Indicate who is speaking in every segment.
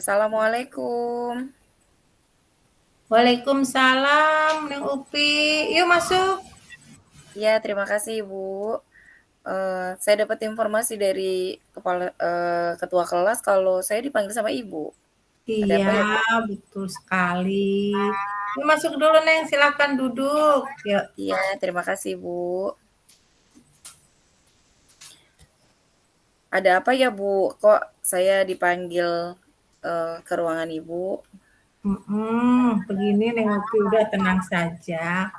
Speaker 1: Assalamualaikum.
Speaker 2: Waalaikumsalam, Neng Upi. Yuk masuk.
Speaker 1: Iya, terima kasih Ibu. Saya dapat informasi dari ketua kelas kalau saya dipanggil sama Ibu. Ada
Speaker 2: Iya,
Speaker 1: apa ya, Bu?
Speaker 2: betul sekali. Yuk masuk dulu, Neng. Silakan duduk. Yuk.
Speaker 1: Iya, terima kasih Bu. Ada apa ya Bu? Kok saya dipanggil ke ruangan Ibu?
Speaker 2: Begini, Neng Upi, udah tenang saja.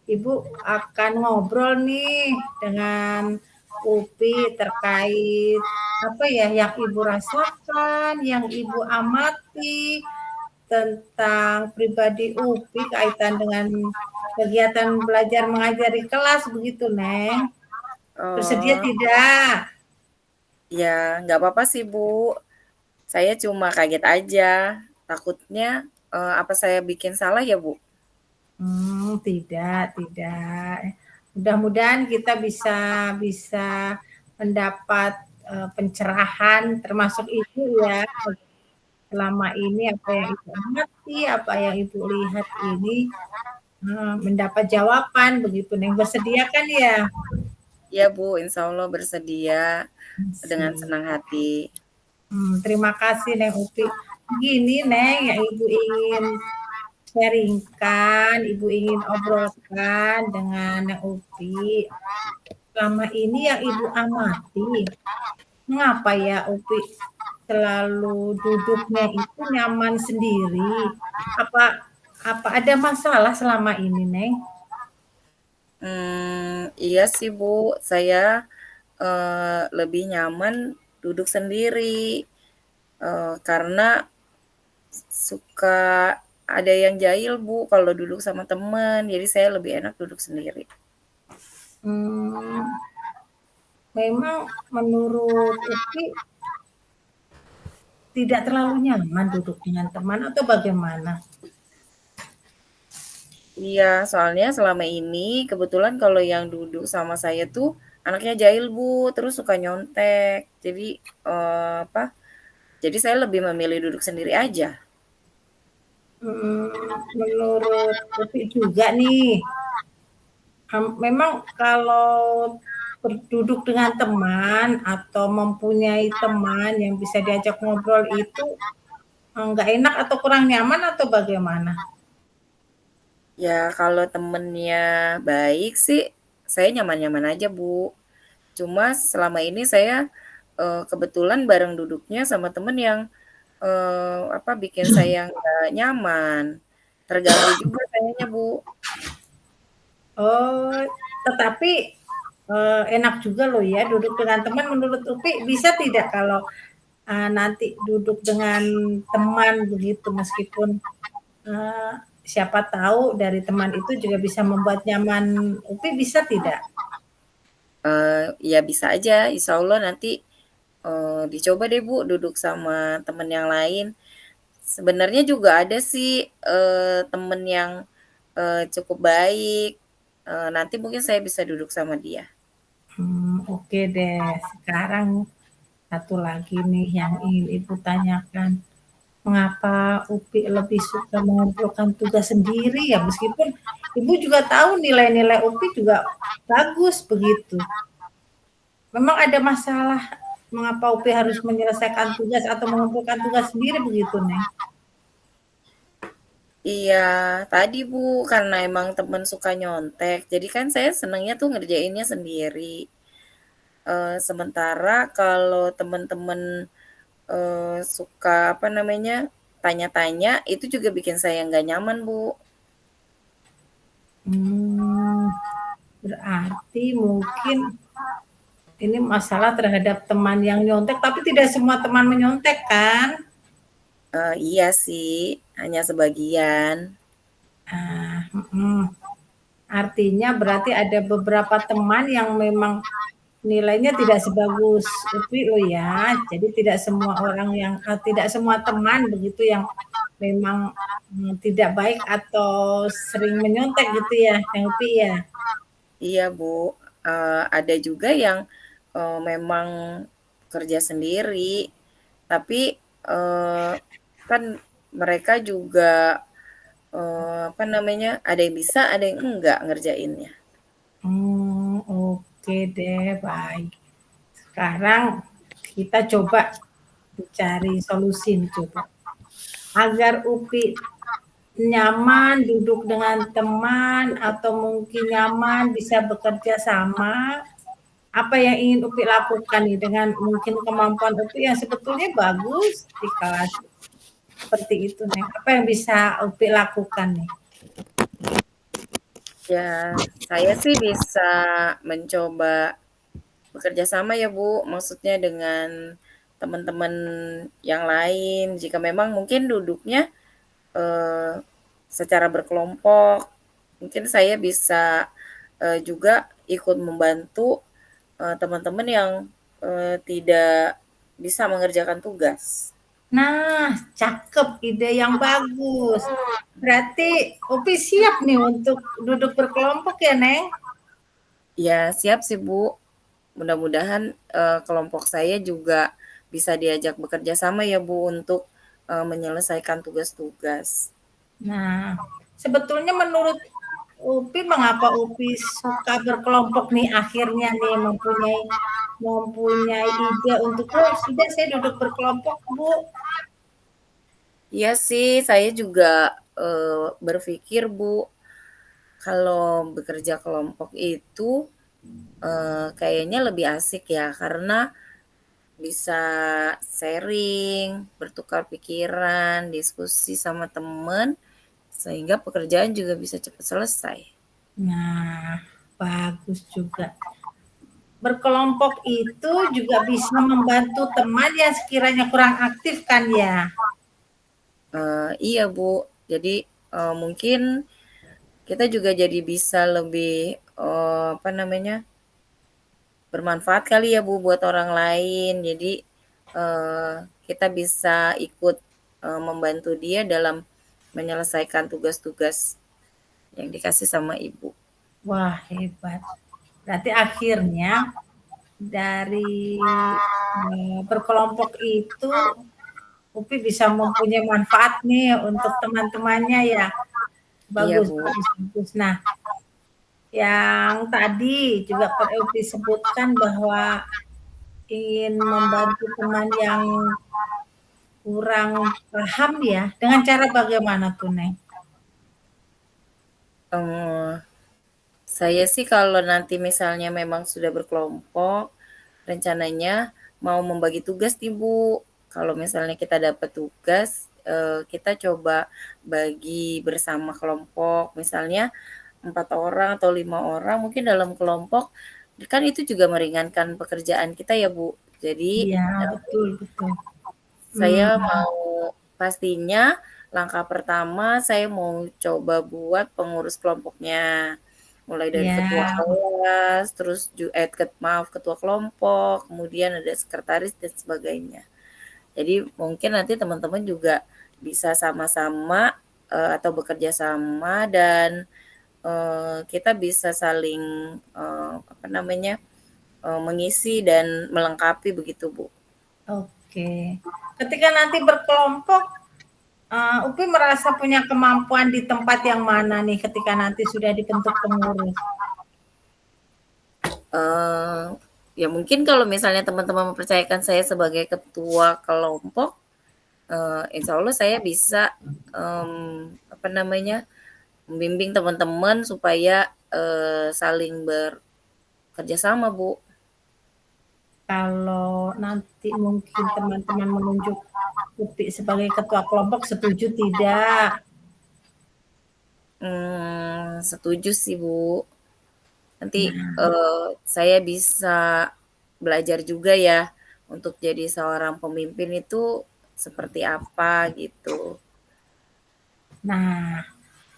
Speaker 2: Ibu akan ngobrol nih dengan Upi terkait apa ya yang Ibu rasakan, yang Ibu amati tentang pribadi Upi kaitan dengan kegiatan belajar mengajar di kelas begitu, Neng. Bersedia
Speaker 1: Oh,
Speaker 2: tidak?
Speaker 1: ya nggak apa-apa sih Bu. Saya cuma kaget aja. Takutnya apa saya bikin salah ya Bu?
Speaker 2: Tidak, tidak. Mudah-mudahan kita bisa bisa mendapat pencerahan termasuk Ibu ya. Selama ini apa yang Ibu amati, apa yang Ibu lihat ini mendapat jawaban begitu, Neng. Bersedia kan ya?
Speaker 1: Iya Bu, insya Allah bersedia dengan senang hati.
Speaker 2: Terima kasih Neng Upi. Begini Neng, yang Ibu ingin sharingkan, Ibu ingin obrolkan dengan Neng Upi. Selama ini yang Ibu amati, mengapa ya Upi selalu duduknya itu nyaman sendiri? Apa apa ada masalah selama ini, Neng?
Speaker 1: Iya sih Bu, saya, lebih nyaman duduk sendiri, karena suka ada yang jahil Bu kalau duduk sama temen, jadi saya lebih enak duduk sendiri.
Speaker 2: Hmm, Memang menurut Upi tidak terlalu nyaman duduk dengan teman atau bagaimana?
Speaker 1: Iya, soalnya selama ini kebetulan kalau yang duduk sama saya tuh anaknya jahil Bu, terus suka nyontek. Jadi, apa, jadi saya lebih memilih duduk sendiri aja.
Speaker 2: Menurut Upi juga nih, memang kalau berduduk dengan teman atau mempunyai teman yang bisa diajak ngobrol itu nggak enak atau kurang nyaman atau bagaimana?
Speaker 1: Ya kalau temennya baik sih, saya nyaman-nyaman aja Bu. Cuma selama ini saya, kebetulan bareng duduknya sama temen yang, apa, bikin saya nggak nyaman, terganggu juga sayanya, Bu.
Speaker 2: Oh, tetapi enak juga loh ya duduk dengan teman. Menurut Upi bisa tidak kalau nanti duduk dengan teman begitu meskipun eh, siapa tahu dari teman itu juga bisa membuat nyaman Upi bisa tidak?
Speaker 1: Ya bisa aja, insya Allah nanti, dicoba deh, Bu, duduk sama temen yang lain. Sebenarnya juga ada sih, temen yang, cukup baik, nanti mungkin saya bisa duduk sama dia.
Speaker 2: Oke deh. Sekarang satu lagi nih yang ingin Ibu tanyakan. Mengapa Upi lebih suka mengumpulkan tugas sendiri ya? Meskipun Ibu juga tahu nilai-nilai Upi juga bagus begitu. Memang ada masalah mengapa Upi harus menyelesaikan tugas atau mengumpulkan tugas sendiri begitu, Neng?
Speaker 1: Iya, tadi Bu, karena emang temen suka nyontek, jadi kan saya senangnya tuh ngerjainnya sendiri. Sementara kalau temen-temen suka apa namanya tanya-tanya, itu juga bikin saya nggak nyaman Bu.
Speaker 2: Hmm, Berarti mungkin ini masalah terhadap teman yang nyontek, tapi tidak semua teman menyontek kan?
Speaker 1: Iya sih, hanya sebagian.
Speaker 2: Mm. Artinya berarti ada beberapa teman yang memang nilainya tidak sebagus Upi lo ya. Jadi tidak semua orang yang tidak semua teman begitu yang memang tidak baik atau sering menyontek gitu ya, yang Upi ya.
Speaker 1: Iya Bu, ada juga yang memang kerja sendiri, tapi kan mereka juga, apa namanya, ada yang bisa, ada yang enggak ngerjainnya.
Speaker 2: Oke deh, baik. Sekarang kita coba cari solusi nih coba. Agar Upi nyaman duduk dengan teman atau mungkin nyaman bisa bekerja sama, apa yang ingin Upi lakukan nih dengan mungkin kemampuan Upi yang sebetulnya bagus di kelas seperti itu nih. Apa yang bisa Upi lakukan nih?
Speaker 1: Ya, saya sih bisa mencoba bekerja sama ya, Bu, maksudnya dengan teman-teman yang lain jika memang mungkin duduknya, eee, secara berkelompok, mungkin saya bisa, juga ikut membantu, teman-teman yang, tidak bisa mengerjakan tugas.
Speaker 2: Nah, cakep, ide yang bagus. Berarti Upi siap nih untuk duduk berkelompok ya, Neng?
Speaker 1: Ya siap sih, Bu. Mudah-mudahan, kelompok saya juga bisa diajak bekerja sama ya, Bu, untuk, menyelesaikan tugas-tugas.
Speaker 2: Nah, sebetulnya menurut Upi, mengapa Upi suka berkelompok nih akhirnya nih mempunyai mempunyai ide untuk, "Oh, sudah saya duduk berkelompok, Bu."
Speaker 1: Iya sih, saya juga, berpikir, Bu, kalau bekerja kelompok itu, kayaknya lebih asik ya, karena bisa sharing, bertukar pikiran, diskusi sama temen, sehingga pekerjaan juga bisa cepat selesai.
Speaker 2: Nah, bagus juga. Berkelompok itu juga bisa membantu teman yang sekiranya kurang aktif kan ya?
Speaker 1: Iya, Bu. Jadi, mungkin kita juga jadi bisa lebih, apa namanya, bermanfaat kali ya, Bu, buat orang lain. Jadi, eee, kita bisa ikut, membantu dia dalam menyelesaikan tugas-tugas yang dikasih sama ibu.
Speaker 2: Wah, hebat. Berarti akhirnya dari, berkelompok itu Upi bisa mempunyai manfaat nih untuk teman-temannya ya.
Speaker 1: Iya,
Speaker 2: Bagus
Speaker 1: Bu.
Speaker 2: bagus bagus. Nah, yang tadi juga Upi sebutkan bahwa ingin membantu teman yang kurang paham ya, dengan cara bagaimana tuh, Neng?
Speaker 1: Eee, saya sih kalau nanti misalnya memang sudah berkelompok, rencananya mau membagi tugas nih, Bu. Kalau misalnya kita dapat tugas, kita coba bagi bersama kelompok, misalnya 4 orang atau 5 orang mungkin dalam kelompok, kan itu juga meringankan pekerjaan kita ya, Bu. Jadi,
Speaker 2: Iya, betul betul.
Speaker 1: saya
Speaker 2: Mmm,
Speaker 1: mau pastinya langkah pertama saya mau coba buat pengurus kelompoknya. Mulai dari ketua
Speaker 2: iya.
Speaker 1: kelas, terus maaf, ketua kelompok, kemudian ada sekretaris dan sebagainya. Jadi mungkin nanti teman-teman juga bisa sama-sama, atau bekerja sama dan, kita bisa saling, apa namanya, mengisi dan melengkapi begitu, Bu.
Speaker 2: Oke. Ketika nanti berkelompok, Upi merasa punya kemampuan di tempat yang mana nih ketika nanti sudah dibentuk pengurus?
Speaker 1: Eee, ya mungkin kalau misalnya teman-teman mempercayakan saya sebagai ketua kelompok, insya Allah saya bisa, apa namanya, membimbing teman-teman supaya, saling bekerja sama, Bu.
Speaker 2: Kalau nanti mungkin teman-teman menunjuk Upi sebagai ketua kelompok, setuju tidak?
Speaker 1: Setuju sih, Bu. Nanti,
Speaker 2: Nah
Speaker 1: saya bisa belajar juga ya, untuk jadi seorang pemimpin itu seperti apa, gitu.
Speaker 2: nah,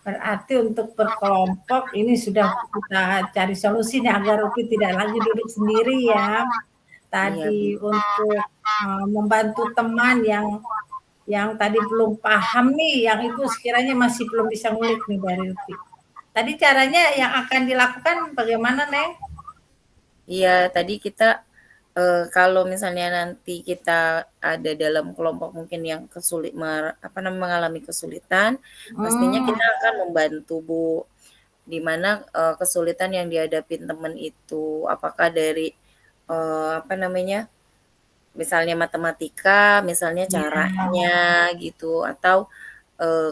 Speaker 2: berarti untuk berkelompok ini sudah kita cari solusi nih agar Upi tidak lagi duduk sendiri ya.
Speaker 1: Iya, Bu.
Speaker 2: Tadi untuk, membantu teman yang tadi belum paham nih, yang itu sekiranya masih belum bisa ngulik nih dari Upi. Tadi caranya yang akan dilakukan bagaimana, Neng?
Speaker 1: Iya, tadi kita, Kalau misalnya nanti kita ada dalam kelompok mungkin yang mengalami kesulitan, pastinya kita
Speaker 2: Mmm,
Speaker 1: akan membantu, Bu. Di mana, kesulitan yang dihadapin temen itu, apakah dari, apa namanya, misalnya matematika, misalnya
Speaker 2: iya,
Speaker 1: caranya gitu, atau,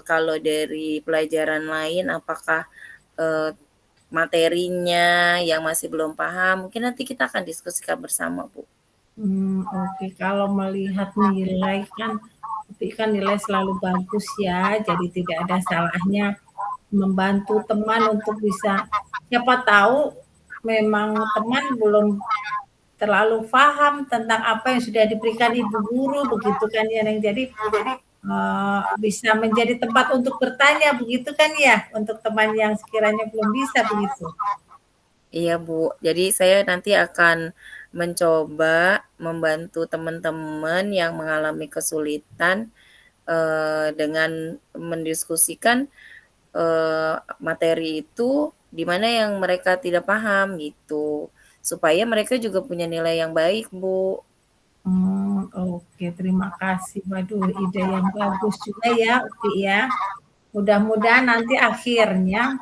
Speaker 1: kalau dari pelajaran lain apakah, eee, materinya yang masih belum paham, mungkin nanti kita akan diskusikan bersama, Bu.
Speaker 2: oke. Kalau melihat nilai kan, tapi kan nilai selalu bagus ya, jadi tidak ada salahnya membantu teman untuk bisa siapa tahu memang teman belum terlalu paham tentang apa yang sudah diberikan ibu guru, begitu kan ya, Neng. Jadi, bisa menjadi tempat untuk bertanya, begitu kan ya, untuk teman yang sekiranya belum bisa, begitu?
Speaker 1: Iya, Bu. Jadi saya nanti akan mencoba membantu teman-teman yang mengalami kesulitan, dengan mendiskusikan, materi itu di mana yang mereka tidak paham gitu, supaya mereka juga punya nilai yang baik, Bu.
Speaker 2: Oke, terima kasih. Waduh, ide yang bagus juga ya, Upi ya. Mudah-mudahan nanti akhirnya,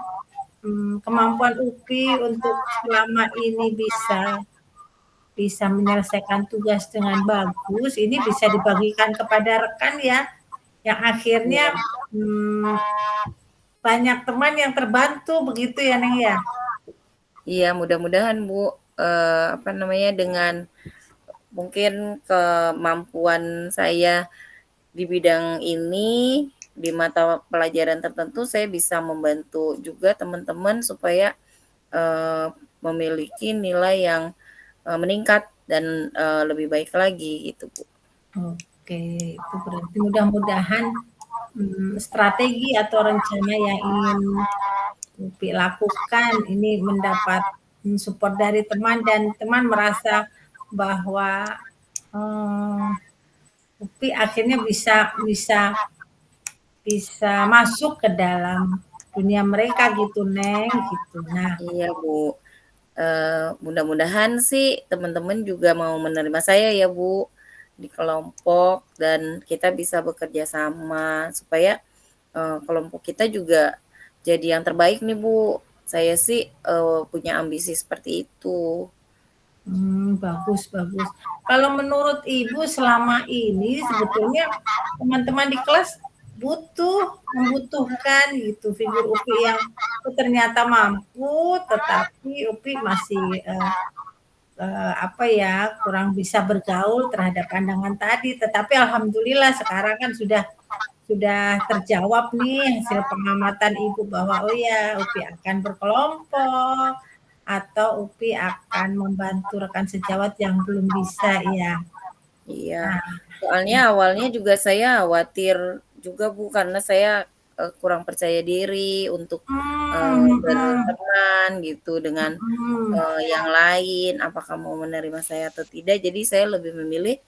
Speaker 2: kemampuan Upi untuk selama ini bisa bisa menyelesaikan tugas dengan bagus, ini bisa dibagikan kepada rekan ya, yang akhirnya,
Speaker 1: Iya,
Speaker 2: mmm, banyak teman yang terbantu begitu ya, Neng, ya?
Speaker 1: iya mudah-mudahan, Bu, apa namanya, dengan mungkin kemampuan saya di bidang ini, di mata pelajaran tertentu saya bisa membantu juga teman-teman supaya, eee, memiliki nilai yang, meningkat dan, lebih baik lagi gitu, Bu.
Speaker 2: Oke, itu berarti mudah-mudahan, strategi atau rencana yang ingin Upi lakukan ini mendapat, support dari teman dan teman merasa bahwa, eee, Upi akhirnya bisa bisa bisa masuk ke dalam dunia mereka gitu, Neng, gitu. Nah,
Speaker 1: Iya, Bu. Mudah-mudahan sih teman-teman juga mau menerima saya ya, Bu, di kelompok dan kita bisa bekerja sama supaya, kelompok kita juga jadi yang terbaik nih, Bu. Saya sih, punya ambisi seperti itu.
Speaker 2: bagus bagus. Kalau menurut Ibu selama ini sebetulnya teman-teman di kelas membutuhkan gitu figur Upi yang oh, ternyata mampu, tetapi Upi masih apa ya kurang bisa bergaul terhadap pandangan tadi. Tetapi alhamdulillah sekarang kan sudah terjawab nih hasil pengamatan Ibu bahwa oh ya Upi akan berkelompok atau Upi akan membantu rekan sejawat yang belum bisa ya.
Speaker 1: Iya,
Speaker 2: Nah,
Speaker 1: soalnya awalnya juga saya khawatir juga, Bu, karena saya, kurang percaya diri untuk,
Speaker 2: mhm,
Speaker 1: berteman gitu dengan,
Speaker 2: mhm,
Speaker 1: yang lain, apakah mau menerima saya atau tidak. Jadi saya lebih memilih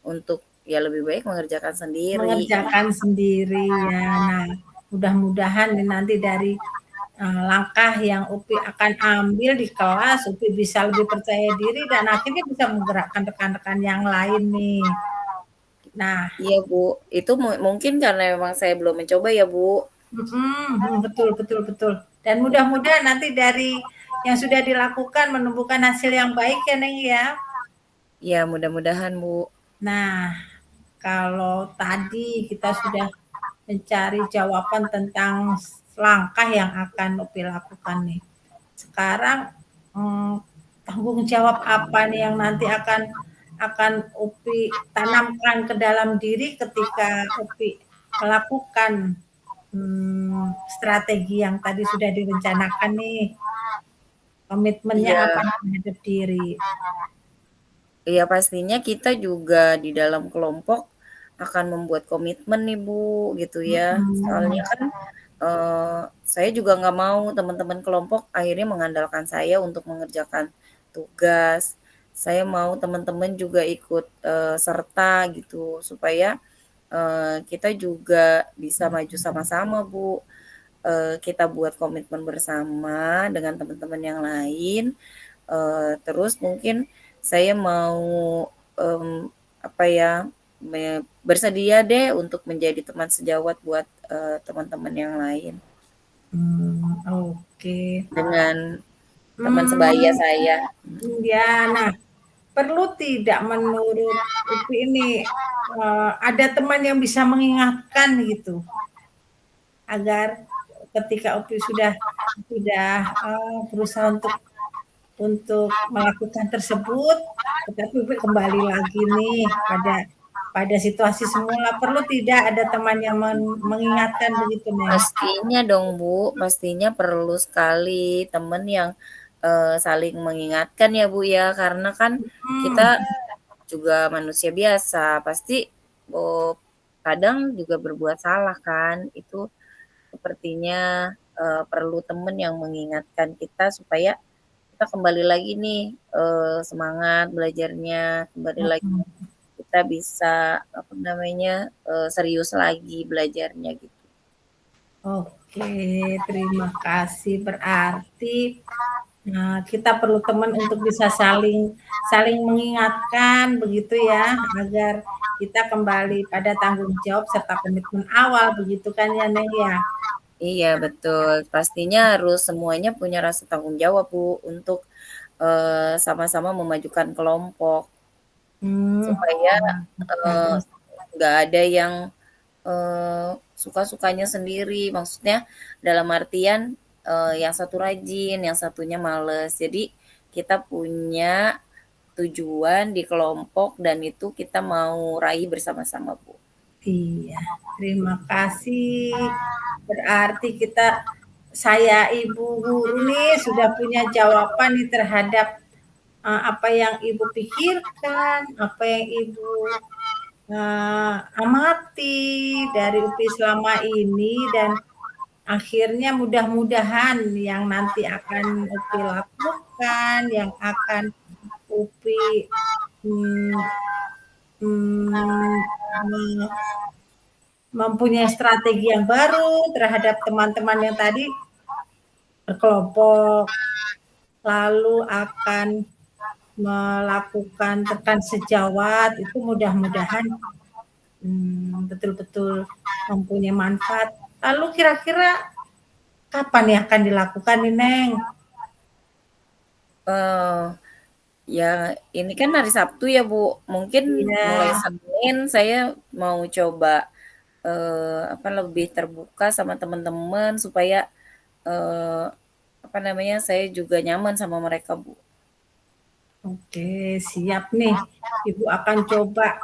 Speaker 1: untuk, ya lebih baik mengerjakan sendiri.
Speaker 2: mengerjakan sendiri ya. Nah, mudah-mudahan nih nanti dari langkah yang Upi akan ambil di kelas, Upi bisa lebih percaya diri dan akhirnya bisa menggerakkan rekan-rekan yang lain nih. Nah,
Speaker 1: Iya, Bu, itu mungkin karena memang saya belum mencoba ya, Bu.
Speaker 2: betul betul betul. Dan mudah-mudahan nanti dari yang sudah dilakukan menumbuhkan hasil yang baik ya, Neng ya.
Speaker 1: Ya mudah-mudahan, Bu.
Speaker 2: Nah, kalau tadi kita sudah mencari jawaban tentang langkah yang akan Upi lakukan nih. Sekarang hmm, tanggung jawab apa nih yang nanti akan Upi tanamkan ke dalam diri ketika Upi melakukan strategi yang tadi sudah direncanakan nih, komitmennya
Speaker 1: Iya.
Speaker 2: apa terhadap diri.
Speaker 1: Iya pastinya kita juga di dalam kelompok akan membuat komitmen nih Bu, gitu ya. Soalnya
Speaker 2: Mhm,
Speaker 1: kan, saya juga nggak mau teman-teman kelompok akhirnya mengandalkan saya untuk mengerjakan tugas. Saya mau teman-teman juga ikut, serta gitu, supaya, kita juga bisa maju sama-sama Bu. Kita buat komitmen bersama dengan teman-teman yang lain, terus mungkin saya mau, apa ya, bersedia deh untuk menjadi teman sejawat buat, teman-teman yang lain,
Speaker 2: Oke.
Speaker 1: dengan teman sebaya
Speaker 2: Mmm,
Speaker 1: saya.
Speaker 2: iya. Nah, perlu tidak menurut Upi ini, ada teman yang bisa mengingatkan gitu, agar ketika Upi sudah berusaha untuk melakukan tersebut, tetapi Upi kembali lagi nih pada situasi semula, perlu tidak ada teman yang mengingatkan begitu, Neng?
Speaker 1: Pastinya dong, Bu, pastinya perlu sekali temen yang, saling mengingatkan ya, Bu, ya, karena kan
Speaker 2: Hmm,
Speaker 1: kita juga manusia biasa, pasti, eee, kadang juga berbuat salah kan. Itu sepertinya, perlu temen yang mengingatkan kita supaya kita kembali lagi nih, semangat belajarnya, kembali lagi
Speaker 2: mhm.
Speaker 1: kita bisa, apa namanya, serius lagi belajarnya gitu.
Speaker 2: Oke, terima kasih. Berarti, kita perlu teman untuk bisa saling saling mengingatkan begitu ya, agar kita kembali pada tanggung jawab serta komitmen awal begitu kan ya, Neng, ya?
Speaker 1: Iya betul, pastinya harus semuanya punya rasa tanggung jawab, Bu, untuk, sama-sama memajukan kelompok
Speaker 2: Mmm,
Speaker 1: supaya, eee,
Speaker 2: bagus.
Speaker 1: nggak ada yang, suka-sukanya sendiri. Maksudnya dalam artian, yang satu rajin, yang satunya males. Jadi kita punya tujuan di kelompok dan itu kita mau raih bersama-sama, Bu.
Speaker 2: Iya, terima kasih. Berarti saya Ibu guru nih sudah punya jawaban nih terhadap, apa yang Ibu pikirkan, apa yang Ibu amati dari UPI selama ini dan akhirnya mudah-mudahan yang nanti akan UPI lakukan, yang akan UPI mm, mm, mempunyai strategi yang baru terhadap teman-teman yang tadi berkelompok, lalu akan melakukan tekan sejawat itu mudah-mudahan betul-betul mempunyai manfaat. Lalu kira-kira kapan ya akan dilakukan nih, Neng?
Speaker 1: Eee, ya ini kan hari Sabtu ya, Bu, mungkin mulai
Speaker 2: Iya,
Speaker 1: Senin saya mau coba, apa, lebih terbuka sama teman-teman supaya, eee, apa namanya, saya juga nyaman sama mereka, Bu.
Speaker 2: oke, siap nih. Ibu akan coba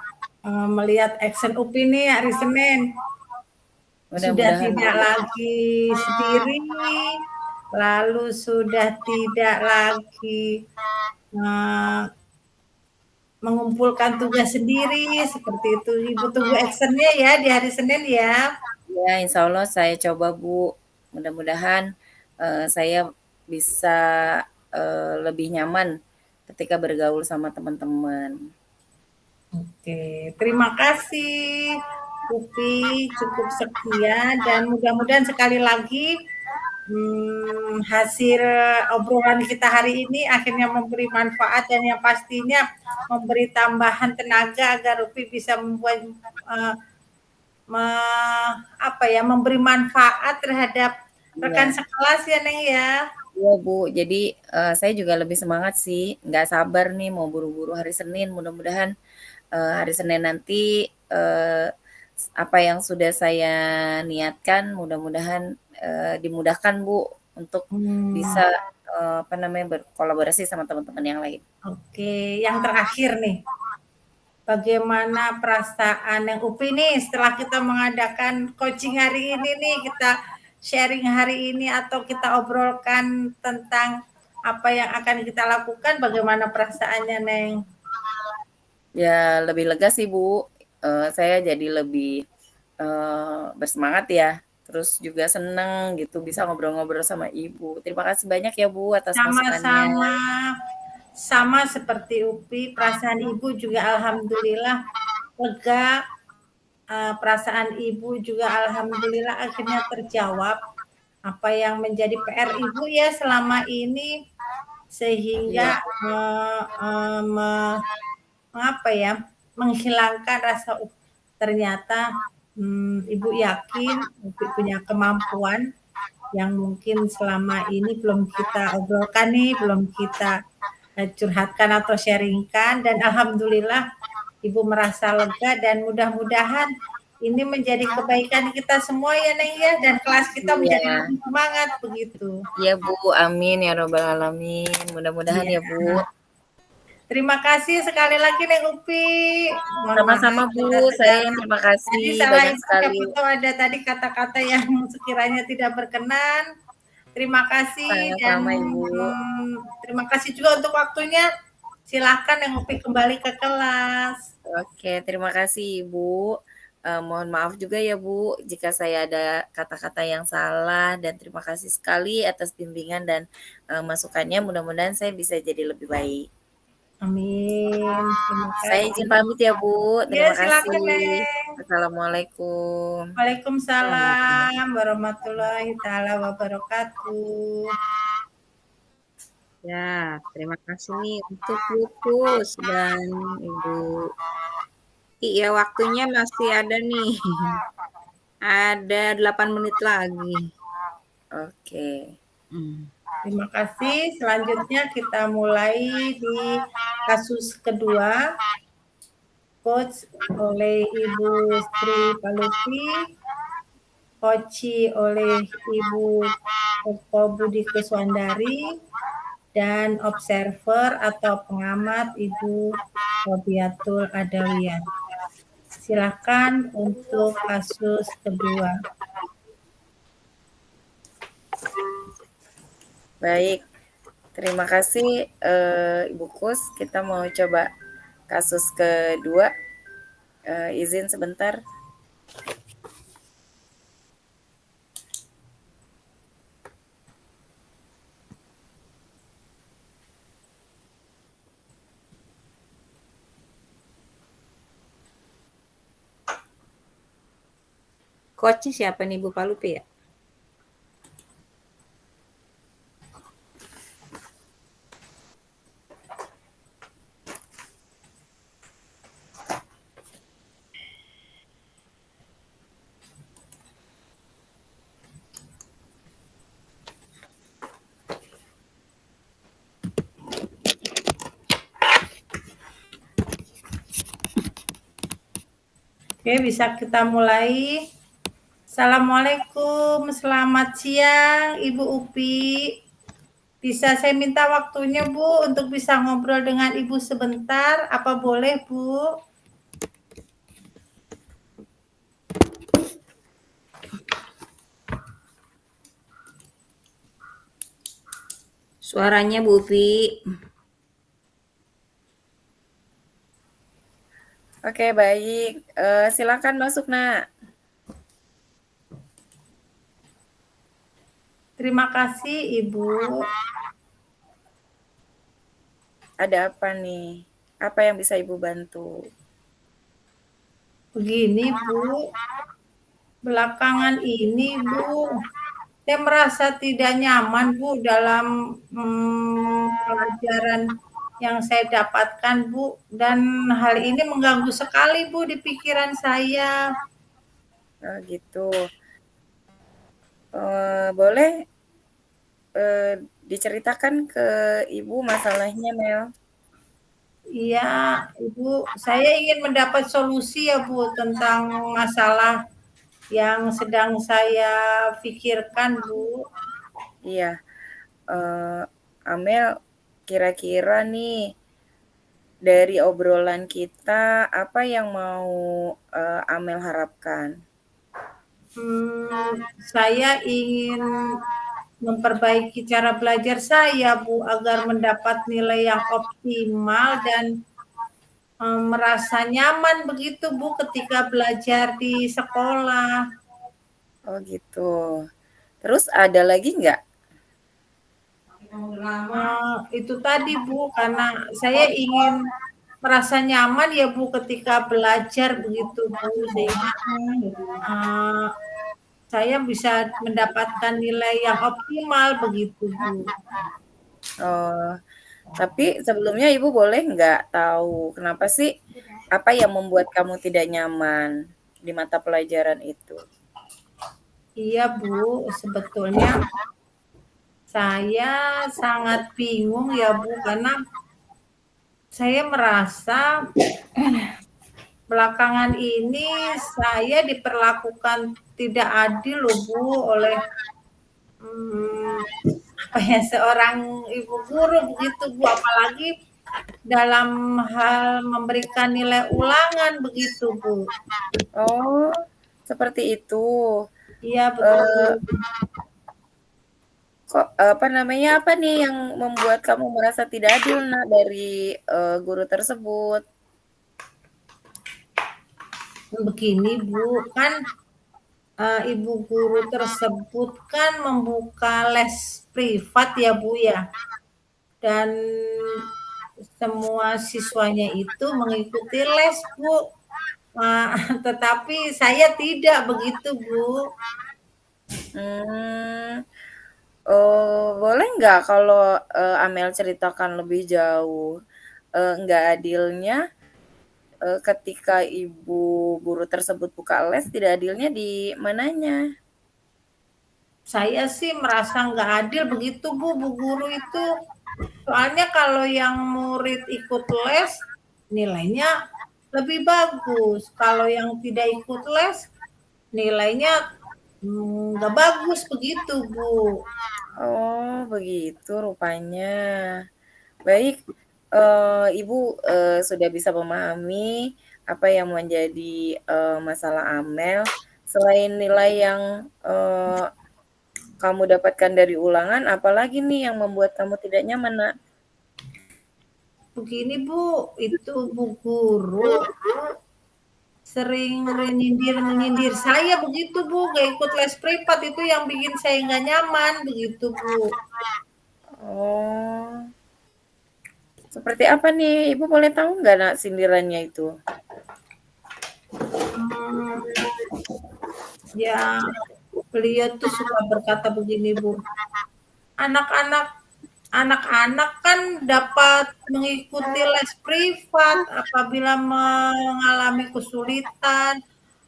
Speaker 2: melihat action UPI nih hari Senin. Sudah
Speaker 1: Mudah-mudahan, Bu.
Speaker 2: tidak lagi sendiri, lalu sudah tidak lagi eh, mengumpulkan tugas sendiri, seperti itu. Ibu tunggu actionnya ya di hari Senin ya.
Speaker 1: Ya, insya Allah saya coba, Bu. Mudah-mudahan, saya bisa, lebih nyaman ketika bergaul sama teman-teman.
Speaker 2: Oke, terima kasih Upi, cukup sekian dan mudah-mudahan sekali lagi hasil obrolan kita hari ini akhirnya memberi manfaat dan yang pastinya memberi tambahan tenaga agar Upi bisa membuat eh, apa ya memberi manfaat terhadap rekan
Speaker 1: Iya.
Speaker 2: sekelas ya Neng ya.
Speaker 1: Iya, Bu. Jadi, saya juga lebih semangat sih, nggak sabar nih mau buru-buru hari Senin. Mudah-mudahan, hari Senin nanti, apa yang sudah saya niatkan mudah-mudahan, dimudahkan, Bu, untuk bisa,
Speaker 2: Hmm,
Speaker 1: apa namanya, berkolaborasi sama teman-teman yang lain.
Speaker 2: oke, yang terakhir nih. Bagaimana perasaan yang Upi nih setelah kita mengadakan coaching hari ini nih, kita sharing hari ini atau kita obrolkan tentang apa yang akan kita lakukan, bagaimana perasaannya, Neng?
Speaker 1: Ya lebih lega sih, Bu, saya jadi lebih, bersemangat ya, terus juga seneng gitu bisa ngobrol-ngobrol sama Ibu. Terima kasih banyak ya, Bu, atas masukannya.
Speaker 2: Sama-sama, sama seperti Upi, perasaan Ibu juga alhamdulillah lega, perasaan Ibu juga alhamdulillah akhirnya terjawab apa yang menjadi PR Ibu ya selama ini sehingga,
Speaker 1: Iya,
Speaker 2: eee eee, me apa ya, menghilangkan rasa ternyata, Ibu yakin Upi punya kemampuan yang mungkin selama ini belum kita obrolkan nih, belum kita, curhatkan atau sharing-kan dan alhamdulillah Ibu merasa lega dan mudah-mudahan ini menjadi kebaikan kita semua ya, Neng, ya, dan kelas kita menjadi
Speaker 1: iya.
Speaker 2: lebih semangat begitu.
Speaker 1: Iya Bu, amin ya robbal alamin. Mudah-mudahan
Speaker 2: Iya.
Speaker 1: ya Bu.
Speaker 2: Terima kasih sekali lagi Neng Upi. Mohon
Speaker 1: Sama-sama
Speaker 2: maaf
Speaker 1: Bu,
Speaker 2: segala
Speaker 1: saya yang terima kasih
Speaker 2: tadi salah
Speaker 1: banyak
Speaker 2: input
Speaker 1: sekali.
Speaker 2: siapa tahu ada tadi kata-kata yang sekiranya tidak berkenan. Terima kasih dan,
Speaker 1: Sama-sama Ibu.
Speaker 2: terima kasih juga untuk waktunya. Silahkan Neng Upi kembali ke kelas.
Speaker 1: Oke, terima kasih Ibu. Mohon maaf juga ya Bu, jika saya ada kata-kata yang salah dan terima kasih sekali atas bimbingan dan masukannya. Mudah-mudahan saya bisa jadi lebih baik.
Speaker 2: Amin. Terima
Speaker 1: Saya
Speaker 2: kasih.
Speaker 1: izin pamit ya Bu.
Speaker 2: Ya,
Speaker 1: Terima
Speaker 2: silakan
Speaker 1: kasih.
Speaker 2: Neng.
Speaker 1: Assalamualaikum.
Speaker 2: Waalaikumsalam warahmatullahi taala wabarakatuh.
Speaker 3: Ya, terima kasih nih untuk Pupus dan Ibu Iya, waktunya masih ada nih. Ada 8 menit lagi.
Speaker 1: Oke.
Speaker 3: Hmm.
Speaker 2: Terima kasih. Selanjutnya kita mulai di kasus kedua, coach oleh Ibu Sri Palupi, coachi oleh Ibu Koko Budi Kuswandari, dan observer atau pengamat Ibu Robiatul Adawiyah. Silakan untuk kasus kedua.
Speaker 1: Baik, terima kasih Ibu Kus. Kita mau coba kasus kedua. Izin sebentar.
Speaker 3: Coachnya siapa nih Bu Palupi ya?
Speaker 2: Oke, bisa kita mulai. Assalamualaikum, selamat siang Ibu Upi. Bisa saya minta waktunya Bu untuk bisa ngobrol dengan Ibu sebentar, apa boleh Bu?
Speaker 3: Suaranya Bu Upi.
Speaker 1: Oke, baik. Silakan masuk, Nak.
Speaker 2: Terima kasih Ibu.
Speaker 1: Ada apa nih? Apa yang bisa Ibu bantu?
Speaker 2: Begini Bu, belakangan ini Bu, saya merasa tidak nyaman Bu dalam pelajaran yang saya dapatkan Bu, dan hal ini mengganggu sekali Bu di pikiran saya.
Speaker 1: Oh, gitu. Boleh diceritakan ke Ibu masalahnya, Mel?
Speaker 2: Iya, Ibu, saya ingin mendapat solusi ya Bu tentang masalah yang sedang saya pikirkan Bu.
Speaker 1: Iya. Eh, Amel, kira-kira nih dari obrolan kita apa yang mau Amel harapkan?
Speaker 2: Saya ingin memperbaiki cara belajar saya Bu agar mendapat nilai yang optimal dan merasa nyaman begitu Bu ketika belajar di sekolah.
Speaker 1: Oh gitu. Terus ada lagi nggak?
Speaker 2: Itu tadi Bu, karena saya ingin merasa nyaman ya Bu ketika belajar begitu Bu, sehingga saya bisa mendapatkan nilai yang optimal begitu Bu.
Speaker 1: Oh, Tapi sebelumnya Ibu boleh nggak tahu kenapa sih, apa yang membuat kamu tidak nyaman di mata pelajaran itu?
Speaker 2: Iya Bu, sebetulnya saya sangat bingung ya Bu, karena saya merasa belakangan ini saya diperlakukan tidak adil loh Bu oleh hmm, apa ya seorang ibu guru begitu Bu, apalagi dalam hal memberikan nilai ulangan begitu Bu.
Speaker 1: Oh, seperti itu.
Speaker 2: Iya betul.
Speaker 1: Eee, kok apa namanya, apa nih yang membuat kamu merasa tidak adil, Nak, dari, guru tersebut?
Speaker 2: Begini Bu, kan ibu guru tersebut kan membuka les privat ya Bu ya, dan semua siswanya itu mengikuti les Bu. Eee, tetapi saya tidak begitu Bu.
Speaker 1: Mmm, boleh nggak kalau, Amel ceritakan lebih jauh, nggak adilnya, ketika ibu guru tersebut buka les, tidak adilnya di mananya?
Speaker 2: Saya sih merasa nggak adil begitu Bu, Bu guru itu. Soalnya kalau yang murid ikut les, nilainya lebih bagus. Kalau yang tidak ikut les, nilainya nggak bagus begitu Bu.
Speaker 1: Oh, begitu rupanya. Baik, Ibu, sudah bisa memahami apa yang menjadi, masalah Amel. Selain nilai yang, kamu dapatkan dari ulangan, apalagi nih yang membuat kamu tidak nyaman, Nak?
Speaker 2: Begini Bu, itu Bu guru sering menyindir-menyindir saya begitu Bu, gak ikut les privat itu yang bikin saya nggak nyaman begitu Bu.
Speaker 1: Oh, seperti apa nih? Ibu boleh tahu nggak, Nak, sindirannya itu?
Speaker 2: Hmm, ya beliau tuh suka berkata begini Bu, anak-anak anak-anak kan dapat mengikuti les privat apabila mengalami kesulitan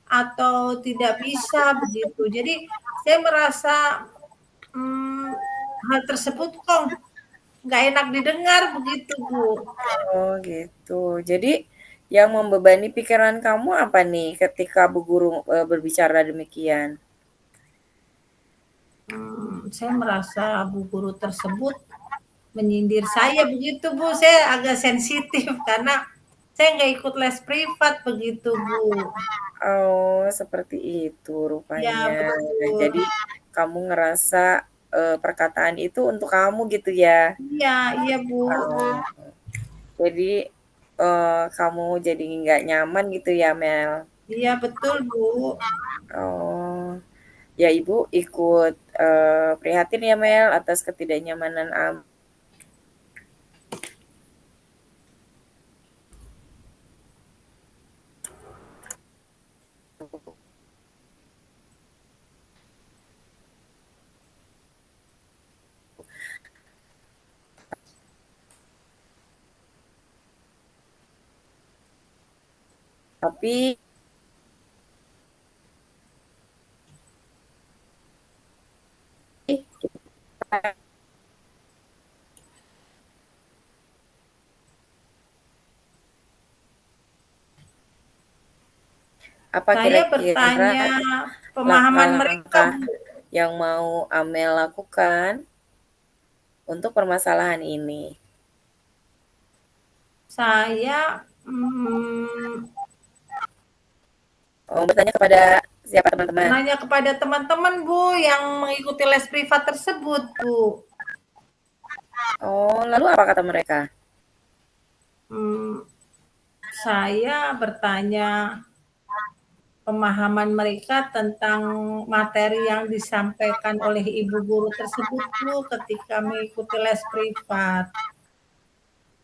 Speaker 2: atau tidak bisa begitu. Jadi saya merasa hmm, hal tersebut kok nggak enak didengar begitu Bu.
Speaker 1: Oh, gitu. Jadi yang membebani pikiran kamu apa nih ketika Bu guru, berbicara demikian?
Speaker 2: Saya merasa Bu guru tersebut menyindir saya begitu Bu. Saya agak sensitif karena saya nggak ikut les privat begitu Bu.
Speaker 1: Oh, seperti itu
Speaker 2: Ya
Speaker 1: rupanya.
Speaker 2: betul.
Speaker 1: Jadi kamu ngerasa, perkataan itu untuk kamu gitu ya?
Speaker 2: Iya iya Bu.
Speaker 1: Oh, jadi, kamu jadi nggak nyaman gitu ya, Mel?
Speaker 2: Iya betul Bu.
Speaker 1: Oh, ya Ibu ikut, prihatin ya, Mel, atas ketidaknyamanan tapi apa
Speaker 2: Saya
Speaker 1: kira-kira
Speaker 2: bertanya pemahaman mereka
Speaker 1: langkah-langkah
Speaker 2: Bu.
Speaker 1: yang mau Amel lakukan untuk permasalahan ini?
Speaker 2: Saya
Speaker 1: Oh, bertanya kepada siapa teman-teman?
Speaker 2: nanya kepada teman-teman Bu yang mengikuti les privat tersebut Bu.
Speaker 1: Oh, lalu apa kata mereka?
Speaker 2: Hmm, saya bertanya pemahaman mereka tentang materi yang disampaikan oleh ibu guru tersebut Bu ketika mengikuti les privat.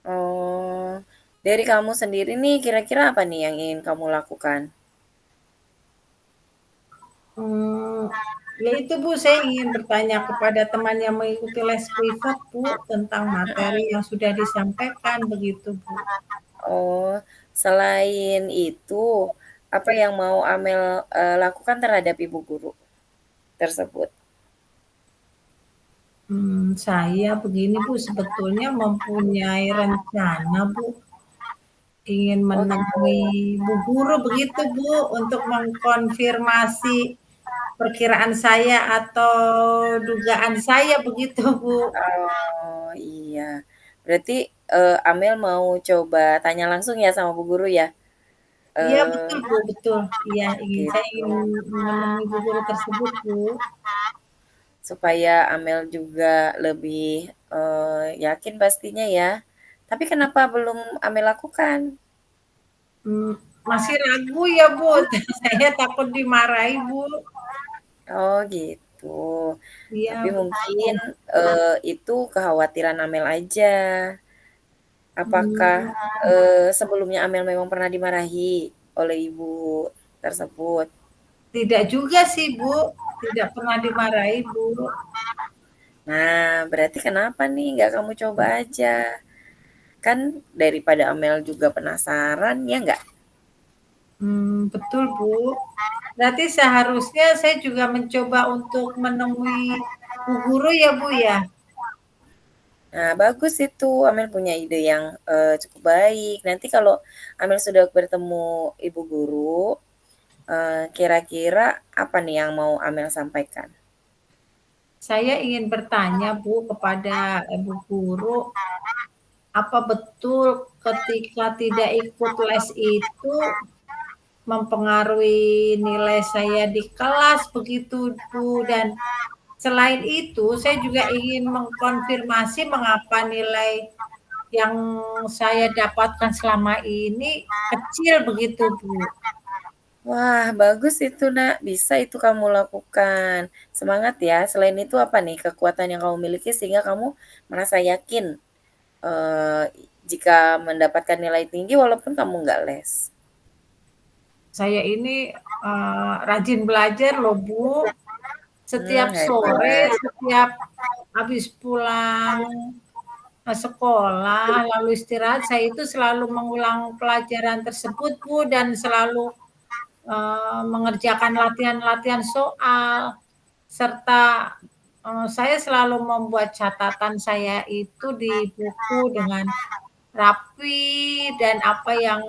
Speaker 1: Oh, dari kamu sendiri nih kira-kira apa nih yang ingin kamu lakukan?
Speaker 2: Hmm, Ya itu Bu, saya ingin bertanya kepada teman yang mengikuti les privat Bu, tentang materi
Speaker 1: Mhm.
Speaker 2: yang sudah disampaikan begitu Bu.
Speaker 1: Oh, selain itu, apa yang mau Amel, lakukan terhadap ibu guru tersebut?
Speaker 2: Saya begini Bu, sebetulnya mempunyai rencana Bu, ingin
Speaker 1: Oh gitu.
Speaker 2: menemui Bu guru begitu Bu, untuk mengkonfirmasi perkiraan saya atau dugaan saya begitu Bu.
Speaker 1: Oh, iya. Berarti, Amel mau coba tanya langsung ya sama bu guru ya?
Speaker 2: Iya betul
Speaker 1: Eee,
Speaker 2: Bu, betul. Iya, saya
Speaker 1: gitu.
Speaker 2: ingin menemui Bu guru tersebut Bu.
Speaker 1: Supaya Amel juga lebih, yakin pastinya ya. Tapi kenapa belum Amel lakukan?
Speaker 2: Mmm, Masih ragu ya Bu, saya takut dimarahi Bu.
Speaker 1: Oh gitu.
Speaker 2: Iya
Speaker 1: Tapi mungkin,
Speaker 2: betul.
Speaker 1: itu kekhawatiran Amel aja. Apakah,
Speaker 2: Mmm,
Speaker 1: sebelumnya Amel memang pernah dimarahi oleh ibu tersebut?
Speaker 2: Tidak juga sih Bu, tidak pernah dimarahi Bu.
Speaker 1: Nah, berarti kenapa nih nggak kamu coba aja? Kan daripada Amel juga penasaran, ya nggak?
Speaker 2: Betul Bu. Berarti seharusnya saya juga mencoba untuk menemui Bu guru ya Bu ya?
Speaker 1: Nah, bagus itu, Amel punya ide yang, cukup baik. Nanti kalau Amel sudah bertemu ibu guru, kira-kira apa nih yang mau Amel sampaikan?
Speaker 2: Saya ingin bertanya Bu kepada ibu guru, apa betul ketika tidak ikut les itu mempengaruhi nilai saya di kelas begitu Bu, dan selain itu saya juga ingin mengkonfirmasi mengapa nilai yang saya dapatkan selama ini kecil begitu Bu.
Speaker 1: Wah, bagus itu, Nak, bisa itu kamu lakukan. Semangat ya, selain itu apa nih kekuatan yang kamu miliki sehingga kamu merasa yakin, eee, jika mendapatkan nilai tinggi walaupun kamu nggak les?
Speaker 2: Saya ini, rajin belajar loh Bu. Setiap sore,
Speaker 1: Hebat.
Speaker 2: setiap habis pulang, sekolah, lalu istirahat, saya itu selalu mengulang pelajaran tersebut Bu, dan selalu, mengerjakan latihan-latihan soal, serta, saya selalu membuat catatan saya itu di buku dengan rapi, dan apa yang,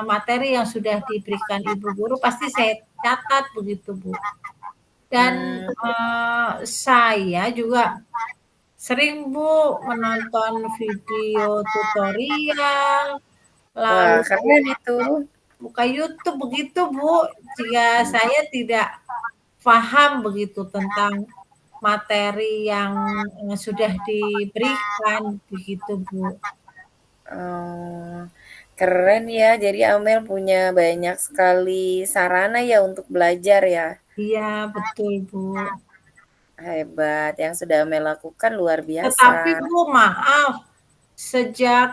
Speaker 2: materi yang sudah diberikan ibu guru pasti saya catat begitu Bu. Dan,
Speaker 1: Mmm,
Speaker 2: saya juga sering Bu menonton video tutorial,
Speaker 1: wah,
Speaker 2: lalu
Speaker 1: keren itu.
Speaker 2: buka YouTube begitu Bu, jika saya tidak paham begitu tentang materi yang, sudah diberikan begitu Bu.
Speaker 1: Oh, keren ya, jadi Amel punya banyak sekali sarana ya untuk belajar ya?
Speaker 2: Iya betul Bu.
Speaker 1: Hebat, yang sudah Amel lakukan luar biasa.
Speaker 2: Tetapi Bu, maaf, sejak,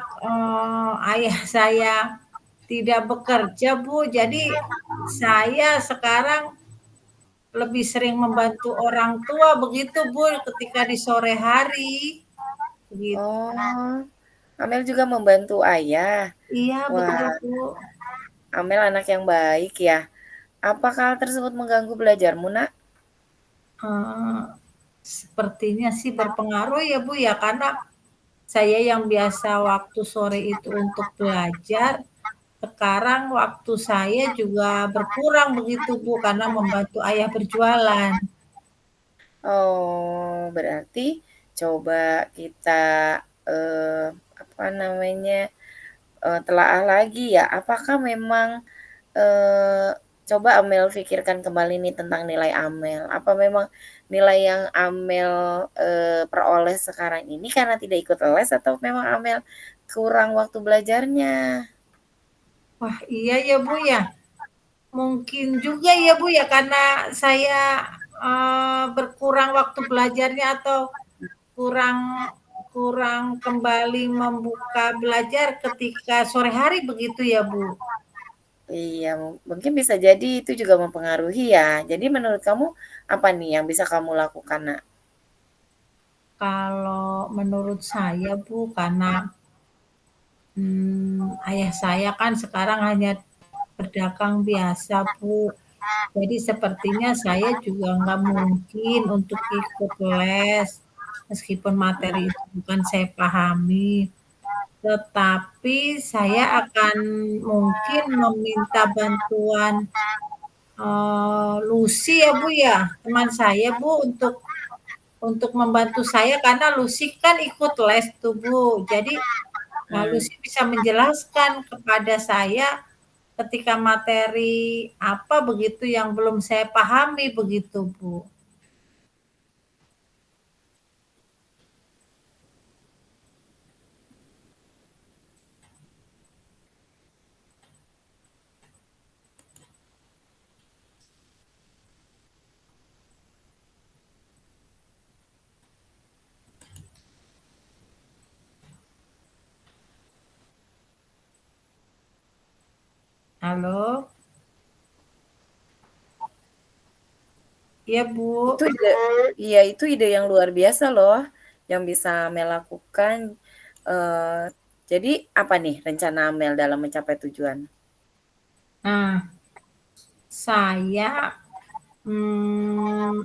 Speaker 2: ayah saya tidak bekerja Bu, jadi saya sekarang lebih sering membantu orang tua begitu Bu, ketika di sore hari, begitu.
Speaker 1: Oh, Amel juga membantu ayah?
Speaker 2: Iya betul
Speaker 1: Wah,
Speaker 2: Bu,
Speaker 1: Amel anak yang baik ya. Apakah hal tersebut mengganggu belajarmu, Nak?
Speaker 2: eee, sepertinya sih berpengaruh ya Bu ya, karena saya yang biasa waktu sore itu untuk belajar, sekarang waktu saya juga berkurang begitu Bu, karena membantu ayah berjualan.
Speaker 1: Oh, berarti coba kita, apa namanya, telaah lagi ya, apakah memang, eee, coba Amel pikirkan kembali nih tentang nilai Amel. Apa memang nilai yang Amel, peroleh sekarang ini karena tidak ikut les atau memang Amel kurang waktu belajarnya?
Speaker 2: Wah, iya ya, Bu, ya. Mungkin juga ya, Bu, ya, karena saya, berkurang waktu belajarnya atau kurang kurang kembali membuka belajar ketika sore hari begitu ya, Bu?
Speaker 1: Iya, mungkin bisa jadi itu juga mempengaruhi ya. Jadi menurut kamu apa nih yang bisa kamu lakukan, Nak?
Speaker 2: Kalau menurut saya Bu, karena ayah saya kan sekarang hanya berdagang biasa Bu. Jadi sepertinya saya juga nggak mungkin untuk ikut les, meskipun materi itu bukan saya pahami. Tetapi saya akan mungkin meminta bantuan Lucy ya Bu ya, teman saya Bu untuk membantu saya karena Lucy kan ikut les tuh Bu. Jadi
Speaker 1: Mmm,
Speaker 2: Lucy bisa menjelaskan kepada saya ketika materi apa begitu yang belum saya pahami begitu Bu. Halo, iya Bu.
Speaker 1: itu ide iya, itu ide yang luar biasa loh, yang bisa Mel lakukan. Eee, jadi apa nih rencana Mel dalam mencapai tujuan?
Speaker 2: Nah, saya hmm,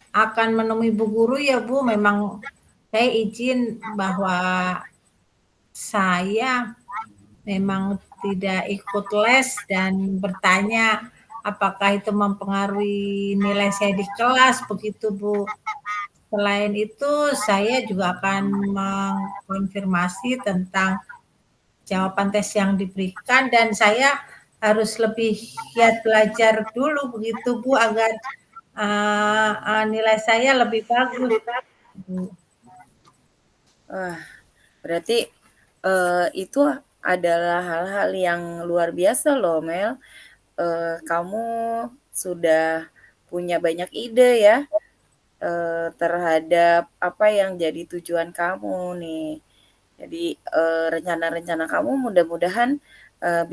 Speaker 2: akan menemui Bu Guru ya Bu. Memang saya izin bahwa saya memang tidak ikut les dan bertanya apakah itu mempengaruhi nilai saya di kelas begitu Bu. Selain itu saya juga akan mengkonfirmasi tentang jawaban tes yang diberikan dan saya harus lebih giat belajar dulu begitu Bu agar nilai saya lebih bagus Bu.
Speaker 1: Wah, berarti, itu adalah hal-hal yang luar biasa loh Mel, kamu sudah punya banyak ide ya, terhadap apa yang jadi tujuan kamu nih. Jadi, rencana-rencana kamu mudah-mudahan,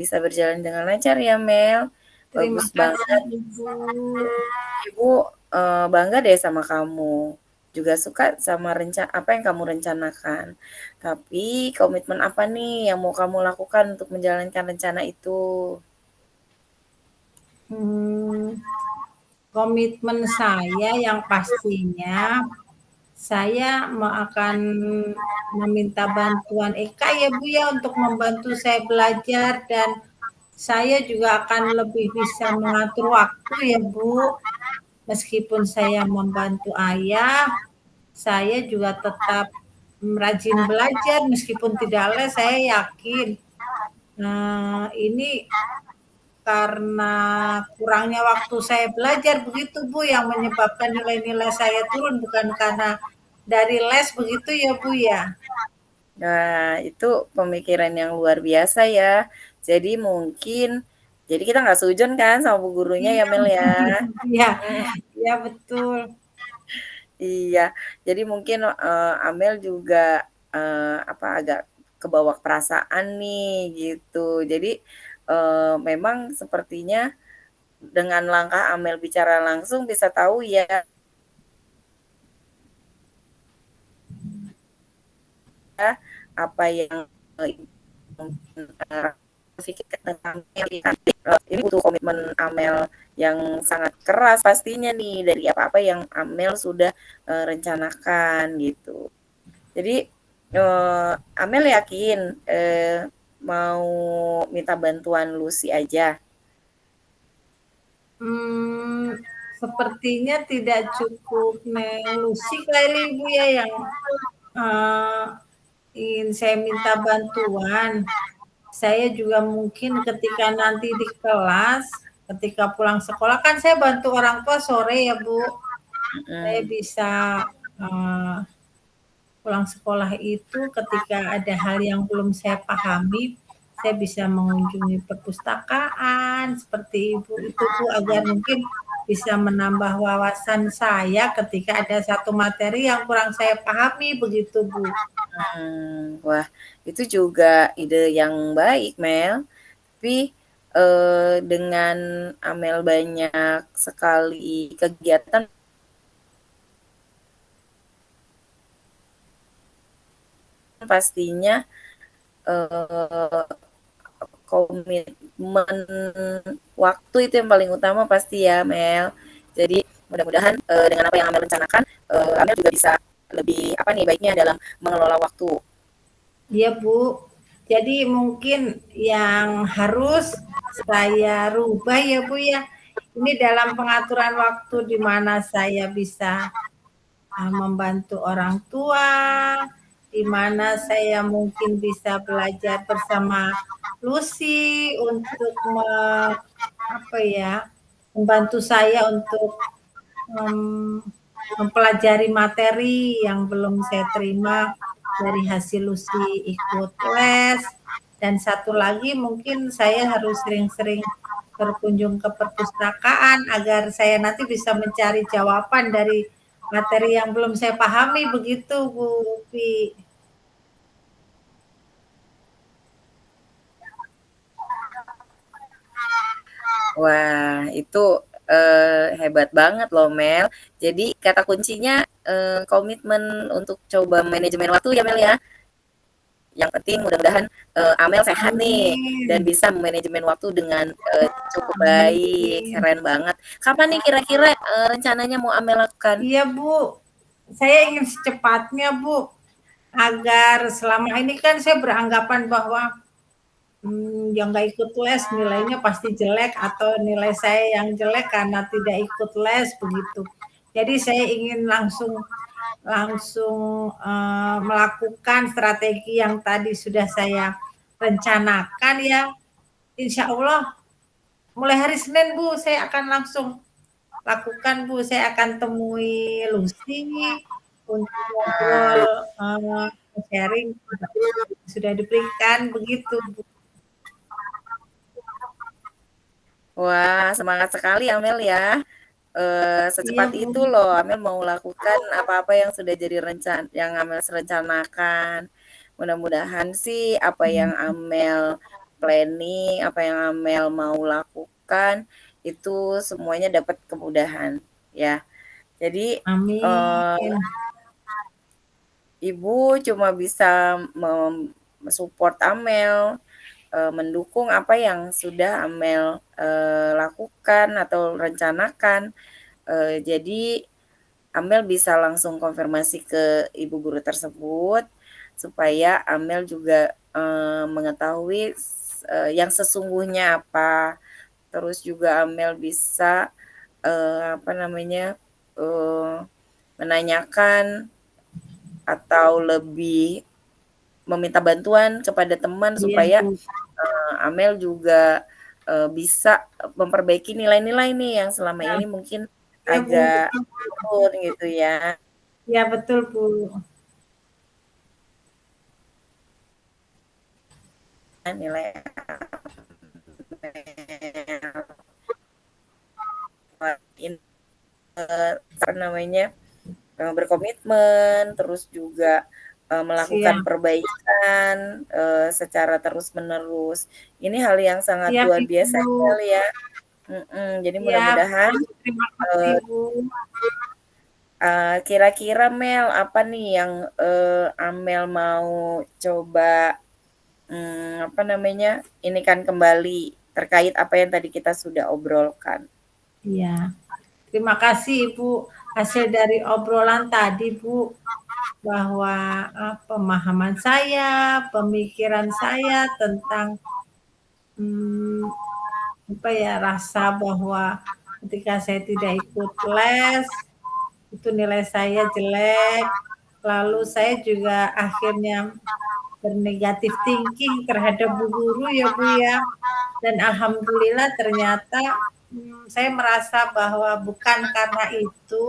Speaker 1: bisa berjalan dengan lancar ya, Mel.
Speaker 2: Terima
Speaker 1: Bagus
Speaker 2: kasih
Speaker 1: banget,
Speaker 2: Ibu.
Speaker 1: Ibu, bangga deh sama kamu. Juga suka sama apa yang kamu rencanakan. Tapi komitmen apa nih yang mau kamu lakukan untuk menjalankan rencana itu?
Speaker 2: Hmm, komitmen saya yang pastinya saya akan meminta bantuan Eka ya Bu ya untuk membantu saya belajar dan saya juga akan lebih bisa mengatur waktu ya Bu. Meskipun saya membantu ayah, saya juga tetap rajin belajar meskipun tidak les, saya yakin. Ini karena kurangnya waktu saya belajar begitu Bu yang menyebabkan nilai-nilai saya turun bukan karena dari les begitu ya Bu ya?
Speaker 1: Nah, itu pemikiran yang luar biasa ya. Jadi mungkin jadi kita nggak seujun kan sama bu gurunya ya,
Speaker 2: Iya,
Speaker 1: Mel ya?
Speaker 2: iya, iya betul.
Speaker 1: Iya, jadi mungkin, Amel juga, apa, agak kebawa perasaan nih gitu. Jadi, memang sepertinya dengan langkah Amel bicara langsung bisa tahu ya apa yang, mungkin, pikirkan tentang Amel ya. Ini butuh komitmen Amel yang sangat keras pastinya nih dari apa-apa yang Amel sudah, rencanakan gitu. Jadi, Amel yakin, mau minta bantuan Lucy aja?
Speaker 2: Sepertinya tidak cukup Lucy kali Ibu ya yang eh, ingin saya minta bantuan. Saya juga mungkin ketika nanti di kelas, ketika pulang sekolah kan saya bantu orang tua sore ya Bu. Saya
Speaker 1: Mhm.
Speaker 2: bisa eh, pulang sekolah itu ketika ada hal yang belum saya pahami, saya bisa mengunjungi perpustakaan seperti itu Bu agar mungkin bisa menambah wawasan saya ketika ada satu materi yang kurang saya pahami begitu Bu.
Speaker 1: Wah, itu juga ide yang baik, Mel. Tapi, dengan Amel banyak sekali kegiatan pastinya, eee, komitmen waktu itu yang paling utama pasti ya, Mel. Jadi mudah-mudahan, dengan apa yang Amel rencanakan, Amel juga bisa lebih apa nih, baiknya dalam mengelola waktu.
Speaker 2: Iya, Bu. Jadi mungkin yang harus saya rubah ya, Bu, ya. Ini dalam pengaturan waktu di mana saya bisa membantu orang tua, di mana saya mungkin bisa belajar bersama Lucy untuk apa ya, membantu saya untuk mempelajari materi yang belum saya terima dari hasil Lucy ikut les. Dan satu lagi mungkin saya harus sering-sering berkunjung ke perpustakaan agar saya nanti bisa mencari jawaban dari materi yang belum saya pahami begitu Bu Upi.
Speaker 1: Wah, itu, hebat banget loh, Mel. Jadi kata kuncinya, komitmen untuk coba manajemen waktu ya, Mel, ya? Yang penting mudah-mudahan, Amel sehat nih dan
Speaker 2: Amin.
Speaker 1: bisa manajemen waktu dengan, cukup baik,
Speaker 2: Amin.
Speaker 1: keren banget. Kapan nih kira-kira, rencananya mau Amel lakukan?
Speaker 2: Iya Bu, saya ingin secepatnya Bu, agar selama ini kan saya beranggapan bahwa yang nggak ikut les nilainya pasti jelek atau nilai saya yang jelek karena tidak ikut les begitu. Jadi saya ingin langsung langsung melakukan strategi yang tadi sudah saya rencanakan ya. Insya Allah mulai hari Senin Bu saya akan langsung lakukan Bu. Saya akan temui Lucy untuk ngobrol sharing sudah diberikan begitu Bu.
Speaker 1: Wah, semangat sekali Amel ya.
Speaker 2: Iya
Speaker 1: Secepat
Speaker 2: Bu.
Speaker 1: itu loh Amel mau lakukan apa-apa yang sudah jadi yang Amel rencanakan. Mudah-mudahan sih apa yang Amel planning, apa yang Amel mau lakukan itu semuanya dapat kemudahan ya. Jadi
Speaker 2: Amin.
Speaker 1: Ibu cuma bisa support Amel, mendukung apa yang sudah Amel lakukan atau rencanakan. Jadi Amel bisa langsung konfirmasi ke ibu guru tersebut supaya Amel juga mengetahui yang sesungguhnya apa. Terus juga Amel bisa apa namanya menanyakan atau lebih meminta bantuan kepada teman
Speaker 2: Iya
Speaker 1: supaya
Speaker 2: Bu.
Speaker 1: Amel juga bisa memperbaiki nilai-nilai nih yang selama
Speaker 2: Iya,
Speaker 1: ini mungkin
Speaker 2: iya Bu,
Speaker 1: agak
Speaker 2: betul.
Speaker 1: turun gitu ya.
Speaker 2: Iya betul Bu.
Speaker 1: Nilai ini apa namanya berkomitmen, terus juga melakukan
Speaker 2: Siap,
Speaker 1: perbaikan secara terus-menerus. Ini hal yang sangat
Speaker 2: siap
Speaker 1: luar biasa
Speaker 2: Ibu.
Speaker 1: sekali ya. Jadi
Speaker 2: Siap.
Speaker 1: mudah-mudahan
Speaker 2: Terima kasih Bu.
Speaker 1: kira-kira Mel apa nih yang Amel mau coba apa namanya ini kan kembali terkait apa yang tadi kita sudah obrolkan.
Speaker 2: Iya. Terima kasih Ibu. Hasil dari obrolan tadi Bu, bahwa pemahaman saya, pemikiran saya tentang hmm, apa ya rasa bahwa ketika saya tidak ikut les itu nilai saya jelek. Lalu saya juga akhirnya bernegatif thinking terhadap Bu Guru ya Bu ya. Dan alhamdulillah ternyata saya merasa bahwa bukan karena itu,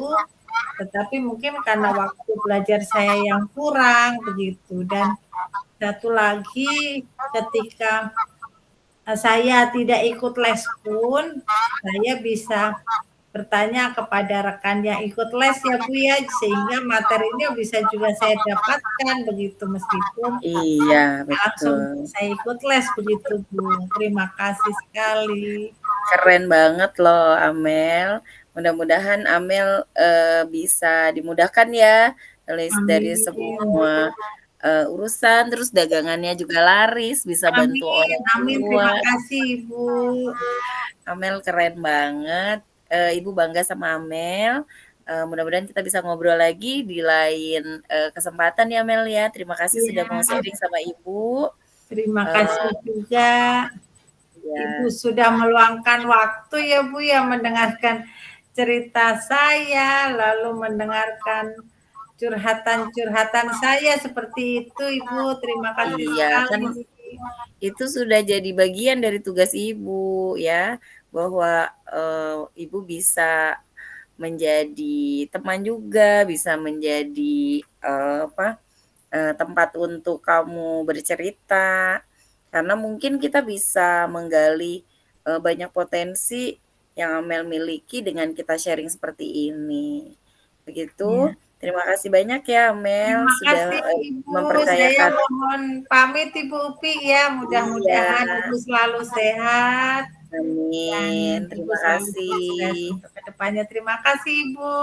Speaker 2: tetapi mungkin karena waktu belajar saya yang kurang begitu. Dan satu lagi ketika saya tidak ikut les pun, saya bisa bertanya kepada rekan yang ikut les ya Bu ya, sehingga materinya bisa juga saya dapatkan begitu, meskipun
Speaker 1: Iya,
Speaker 2: langsung
Speaker 1: betul.
Speaker 2: saya ikut les begitu Bu. Terima kasih sekali.
Speaker 1: Keren banget loh Amel. Mudah-mudahan Amel, bisa dimudahkan ya dari
Speaker 2: Amin.
Speaker 1: semua, urusan, terus dagangannya juga laris, bisa bantu
Speaker 2: Amin,
Speaker 1: orang
Speaker 2: amin.
Speaker 1: tua.
Speaker 2: Terima kasih Ibu.
Speaker 1: Amel keren banget, Ibu bangga sama Amel, mudah-mudahan kita bisa ngobrol lagi di lain, kesempatan ya Mel ya. Terima kasih
Speaker 2: Iya,
Speaker 1: sudah mau sharing sama Ibu,
Speaker 2: terima
Speaker 1: eee,
Speaker 2: kasih juga. Ibu
Speaker 1: iya.
Speaker 2: sudah meluangkan waktu ya Bu ya mendengarkan cerita saya, lalu mendengarkan curhatan-curhatan saya seperti itu Ibu. Terima kasih
Speaker 1: Iya, kan
Speaker 2: sekali.
Speaker 1: itu sudah jadi bagian dari tugas Ibu ya, bahwa, Ibu bisa menjadi teman juga, bisa menjadi, apa, tempat untuk kamu bercerita. Karena mungkin kita bisa menggali, banyak potensi yang Amel miliki dengan kita sharing seperti ini. Begitu,
Speaker 2: Ya.
Speaker 1: terima kasih banyak ya Amel
Speaker 2: Terima
Speaker 1: sudah,
Speaker 2: kasih Ibu. Saya
Speaker 1: mempercayakan.
Speaker 2: mohon pamit Ibu Upi ya.
Speaker 1: Iya,
Speaker 2: Mudah-mudahan Ibu selalu sehat dan
Speaker 1: amin.
Speaker 2: Ibu
Speaker 1: Terima
Speaker 2: selalu sukses
Speaker 1: kasih.
Speaker 2: untuk kedepannya. Terima kasih Ibu.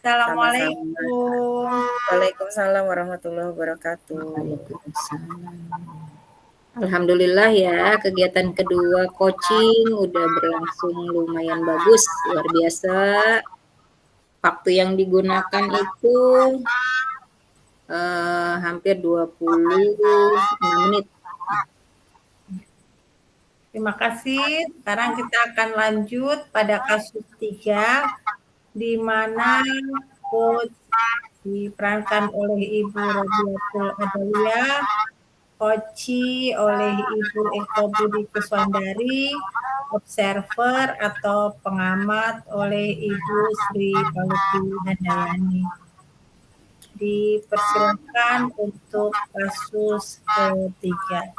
Speaker 1: Sama-sama.
Speaker 2: Assalamualaikum.
Speaker 1: Waalaikumsalam warahmatullahi wabarakatuh.
Speaker 3: Waalaikumsalam. Alhamdulillah ya, kegiatan kedua coaching udah berlangsung lumayan bagus, luar biasa. Waktu yang digunakan itu hampir 26 menit.
Speaker 2: Terima kasih. Sekarang kita akan lanjut pada kasus 3, di mana coach diperankan oleh Ibu Robiatul Adawiyah, coachi oleh Ibu Eko Budi Kuswandari, observer atau pengamat oleh Ibu Sri Paluti Handayani. Dipersilakan untuk kasus ketiga.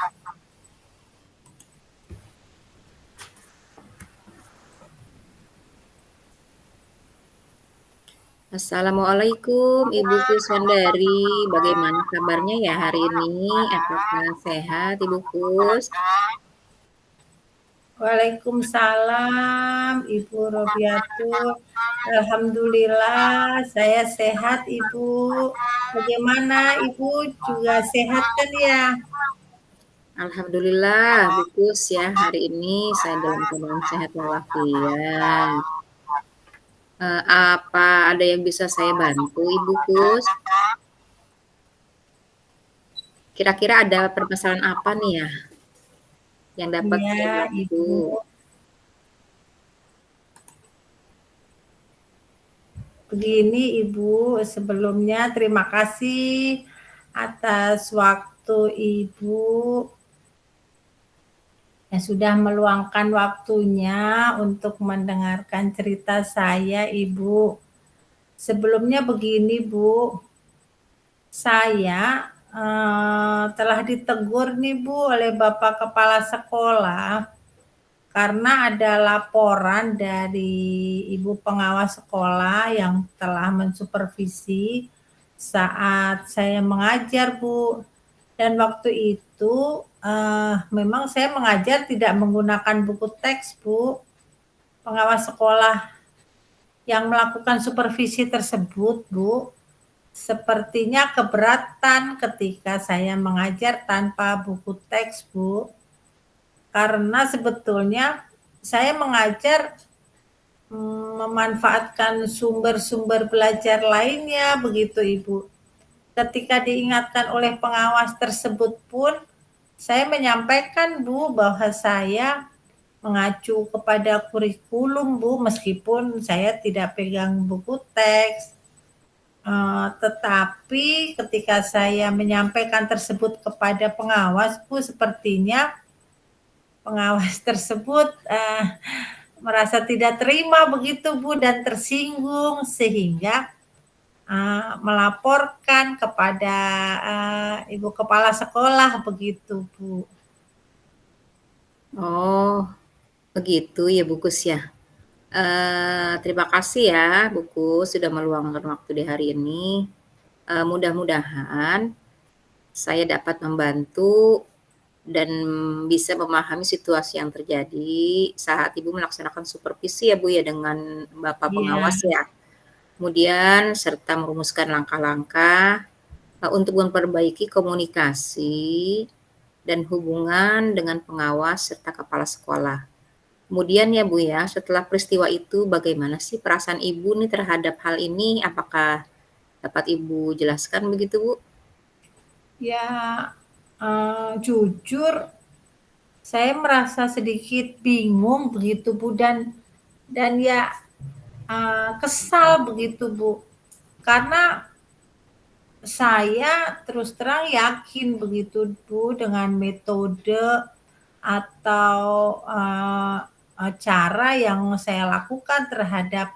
Speaker 3: Assalamualaikum Ibu Kuswandari, bagaimana kabarnya ya hari ini? Apakah sehat Ibu Kus?
Speaker 2: Waalaikumsalam Ibu Robiatul. Alhamdulillah saya sehat Ibu. Bagaimana Ibu juga sehat kan ya?
Speaker 3: Alhamdulillah Bu Kus ya, hari ini saya dalam keadaan sehat walafiat. Apa ada yang bisa saya bantu Ibu Kus? Kira-kira ada permasalahan apa nih ya yang dapat saya
Speaker 2: Iya
Speaker 3: bantu?
Speaker 2: Ibu. Begini Ibu, sebelumnya terima kasih atas waktu Ibu yang sudah meluangkan waktunya untuk mendengarkan cerita saya Ibu. Sebelumnya begini Bu, saya telah ditegur nih Bu oleh Bapak Kepala Sekolah karena ada laporan dari Ibu Pengawas Sekolah yang telah mensupervisi saat saya mengajar Bu. Dan waktu itu memang saya mengajar tidak menggunakan buku teks Bu. Pengawas sekolah yang melakukan supervisi tersebut Bu, sepertinya keberatan ketika saya mengajar tanpa buku teks Bu. Karena sebetulnya saya mengajar memanfaatkan sumber-sumber belajar lainnya begitu Ibu. Ketika diingatkan oleh pengawas tersebut pun, saya menyampaikan Bu bahwa saya mengacu kepada kurikulum Bu, meskipun saya tidak pegang buku teks. Tetapi ketika saya menyampaikan tersebut kepada pengawas Bu, sepertinya pengawas tersebut merasa tidak terima begitu Bu dan tersinggung sehingga melaporkan kepada Ibu Kepala Sekolah begitu Bu.
Speaker 3: Oh, begitu ya Bu Kus ya. Terima kasih ya buku sudah meluangkan waktu di hari ini. Mudah-mudahan saya dapat membantu dan bisa memahami situasi yang terjadi saat Ibu melaksanakan supervisi ya Bu ya dengan Bapak
Speaker 2: Iya,
Speaker 3: pengawas ya. Kemudian serta merumuskan langkah-langkah untuk memperbaiki komunikasi dan hubungan dengan pengawas serta kepala sekolah. Kemudian ya Bu ya, setelah peristiwa itu bagaimana sih perasaan Ibu nih terhadap hal ini? Apakah dapat Ibu jelaskan begitu Bu?
Speaker 2: ya, jujur saya merasa sedikit bingung begitu Bu, dan ya, kesal begitu Bu. Karena saya terus terang yakin begitu Bu dengan metode atau, cara yang saya lakukan terhadap,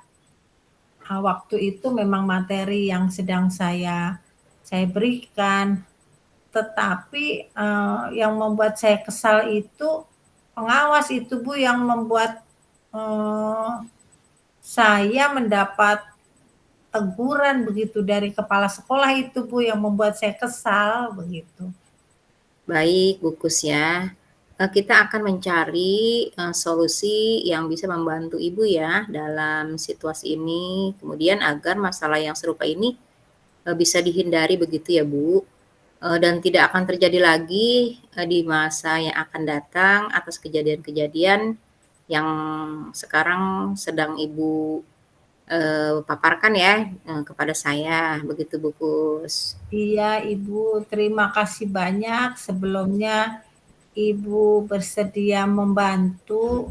Speaker 2: waktu itu memang materi yang sedang saya berikan. Tetapi, yang membuat saya kesal itu pengawas itu Bu, yang membuat, eee, saya mendapat teguran begitu dari kepala sekolah itu Bu, yang membuat saya kesal begitu.
Speaker 3: Baik, Bukus ya. Kita akan mencari solusi yang bisa membantu Ibu ya dalam situasi ini. Kemudian agar masalah yang serupa ini bisa dihindari begitu ya Bu. Dan tidak akan terjadi lagi di masa yang akan datang atas kejadian-kejadian yang sekarang sedang Ibu paparkan ya kepada saya begitu Bukus.
Speaker 2: Iya Ibu, terima kasih banyak sebelumnya Ibu bersedia membantu,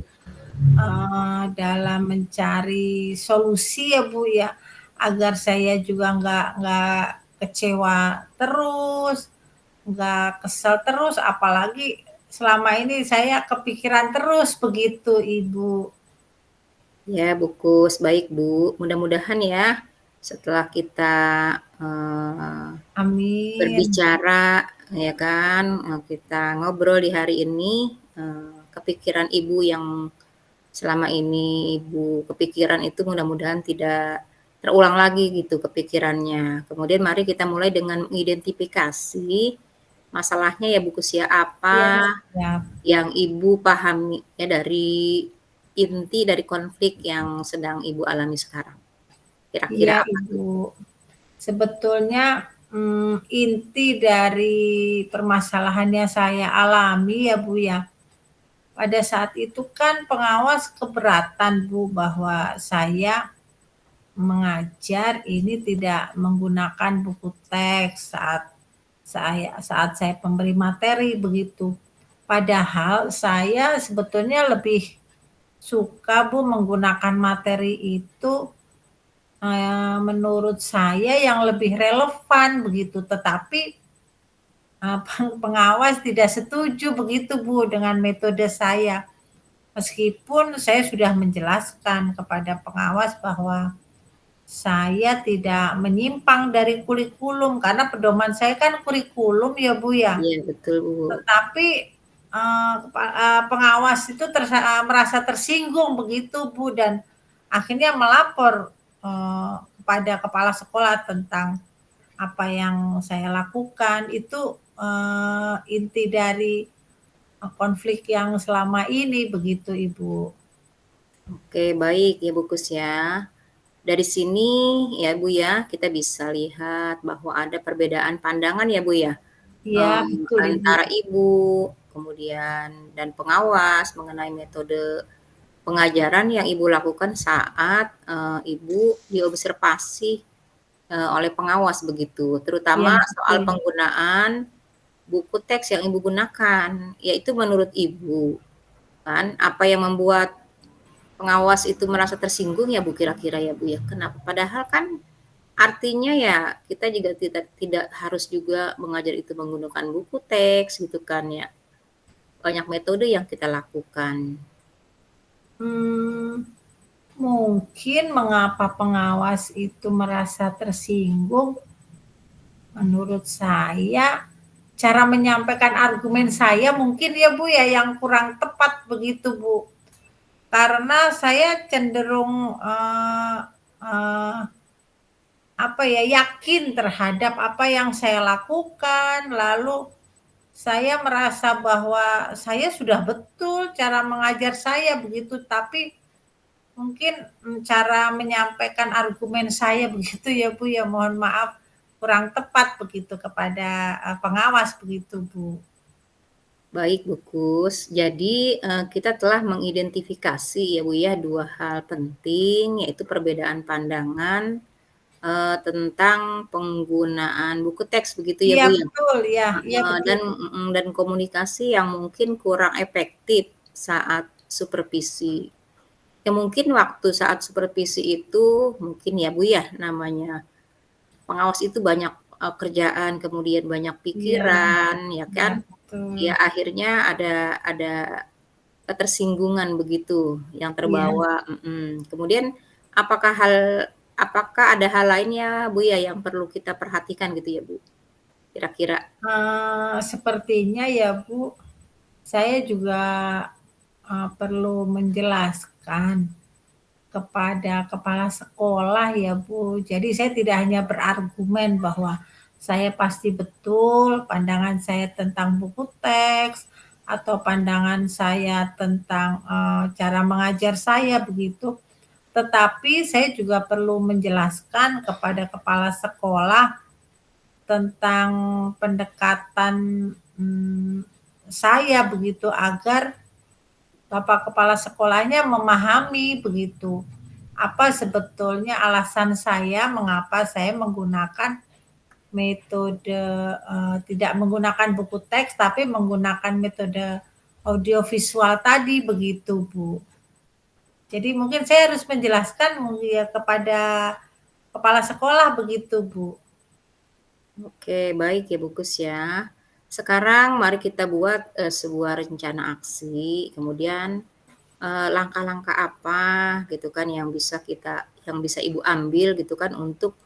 Speaker 2: dalam mencari solusi ya Bu ya, agar saya juga nggak kecewa terus, nggak kesel terus, apalagi selama ini saya kepikiran terus begitu Ibu.
Speaker 3: Ya, Bukus, baik Bu. Mudah-mudahan ya setelah kita
Speaker 2: Amin.
Speaker 3: berbicara ya kan, kita ngobrol di hari ini, kepikiran Ibu yang selama ini Ibu kepikiran itu mudah-mudahan tidak terulang lagi gitu kepikirannya. Kemudian mari kita mulai dengan mengidentifikasi masalahnya ya Bukus ya,
Speaker 2: Iya,
Speaker 3: apa
Speaker 2: siap.
Speaker 3: yang Ibu pahami ya dari inti dari konflik yang sedang Ibu alami sekarang.
Speaker 2: Iya
Speaker 3: Kira-kira apa tuh?
Speaker 2: Ibu. Sebetulnya, inti dari permasalahan yang saya alami ya Bu ya, pada saat itu kan pengawas keberatan Bu, bahwa saya mengajar ini tidak menggunakan buku teks saat saya memberi materi begitu. Padahal saya sebetulnya lebih suka Bu menggunakan materi itu, menurut saya yang lebih relevan begitu, tetapi, pengawas tidak setuju begitu Bu dengan metode saya. Meskipun saya sudah menjelaskan kepada pengawas bahwa saya tidak menyimpang dari kurikulum, karena pedoman saya kan kurikulum ya Bu ya.
Speaker 3: Iya betul Bu.
Speaker 2: Tetapi, pengawas itu merasa tersinggung begitu Bu, dan akhirnya melapor, kepada kepala sekolah tentang apa yang saya lakukan. Itu, inti dari, konflik yang selama ini begitu Ibu.
Speaker 3: Oke baik ya Bukus ya. Dari sini ya Bu ya, kita bisa lihat bahwa ada perbedaan pandangan ya Bu ya,
Speaker 2: Iya betul Ibu.
Speaker 3: antara Ibu, kemudian dan pengawas mengenai metode pengajaran yang Ibu lakukan saat, Ibu diobservasi, oleh pengawas begitu,
Speaker 2: Iya
Speaker 3: terutama soal
Speaker 2: betul.
Speaker 3: penggunaan buku teks yang Ibu gunakan, yaitu menurut Ibu kan, apa yang membuat pengawas itu merasa tersinggung ya Bu kira-kira ya Bu ya? Kenapa? Padahal kan artinya ya kita juga tidak tidak harus juga mengajar itu menggunakan buku teks gitu kan ya. Banyak metode yang kita lakukan.
Speaker 2: Mmm, Mungkin mengapa pengawas itu merasa tersinggung, menurut saya cara menyampaikan argumen saya mungkin ya Bu ya yang kurang tepat begitu Bu. Karena saya cenderung, yakin terhadap apa yang saya lakukan, lalu saya merasa bahwa saya sudah betul cara mengajar saya begitu, tapi mungkin, cara menyampaikan argumen saya begitu ya, Bu, ya, mohon maaf kurang tepat begitu kepada, pengawas begitu, Bu.
Speaker 3: Baik, Bukus. Jadi, kita telah mengidentifikasi ya, Bu, ya, 2 hal penting, yaitu perbedaan pandangan, tentang penggunaan buku teks begitu ya,
Speaker 2: Iya
Speaker 3: Bu, ya?
Speaker 2: betul, iya
Speaker 3: Heeh,
Speaker 2: betul.
Speaker 3: dan komunikasi yang mungkin kurang efektif saat supervisi. Ya mungkin waktu saat supervisi itu mungkin ya, Bu, ya, namanya pengawas itu banyak, kerjaan, kemudian banyak
Speaker 2: Iya,
Speaker 3: pikiran, ya
Speaker 2: iya
Speaker 3: kan?
Speaker 2: betul.
Speaker 3: Ya akhirnya ada ketersinggungan begitu yang
Speaker 2: Iya,
Speaker 3: terbawa, Kemudian apakah ada hal lainnya, Bu, ya, yang perlu kita perhatikan gitu ya, Bu, kira-kira?
Speaker 2: sepertinya ya, Bu, saya juga, perlu menjelaskan kepada kepala sekolah ya, Bu. Jadi saya tidak hanya berargumen bahwa saya pasti betul pandangan saya tentang buku teks atau pandangan saya tentang, cara mengajar saya begitu, tetapi saya juga perlu menjelaskan kepada kepala sekolah tentang pendekatan, mmm, saya begitu agar bapak kepala sekolahnya memahami begitu, apa sebetulnya alasan saya mengapa saya menggunakan metode, tidak menggunakan buku teks, tapi menggunakan metode audiovisual tadi begitu, Bu. Jadi mungkin saya harus menjelaskan ya kepada kepala sekolah begitu, Bu.
Speaker 3: Oke, baik ya, Bukus, ya. Sekarang mari kita buat, sebuah rencana aksi, kemudian, langkah-langkah apa gitu kan yang bisa Ibu ambil gitu kan untuk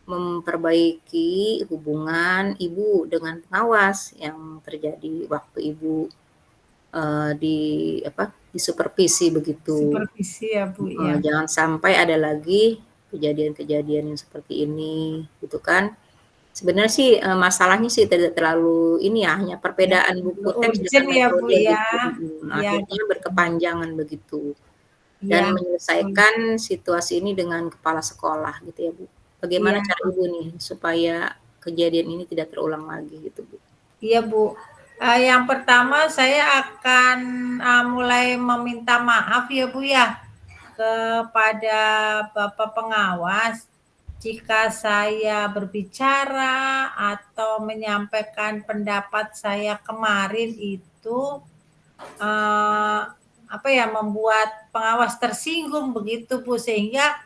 Speaker 3: memperbaiki hubungan Ibu dengan pengawas yang terjadi waktu Ibu, di apa, disupervisi begitu.
Speaker 2: Supervisi ya, Bu, ya.
Speaker 3: Jangan sampai ada lagi kejadian-kejadian yang seperti ini gitu kan. Sebenarnya sih, masalahnya sih tidak terlalu ini ya, hanya
Speaker 2: Ya,
Speaker 3: perbedaan buku
Speaker 2: terlalu
Speaker 3: teks dengan
Speaker 2: urgent ya, Bu,
Speaker 3: metode
Speaker 2: ya.
Speaker 3: gitu,
Speaker 2: Iya,
Speaker 3: akhirnya
Speaker 2: betul.
Speaker 3: berkepanjangan begitu.
Speaker 2: Iya,
Speaker 3: Dan
Speaker 2: betul.
Speaker 3: menyelesaikan situasi ini dengan kepala sekolah gitu ya, Bu. Bagaimana
Speaker 2: Iya.
Speaker 3: cara Ibu nih supaya kejadian ini tidak terulang lagi gitu, Bu?
Speaker 2: Iya, Bu. Yang pertama saya akan, mulai meminta maaf ya, Bu, ya, kepada Bapak pengawas jika saya berbicara atau menyampaikan pendapat saya kemarin itu, eee, membuat pengawas tersinggung begitu, Bu, sehingga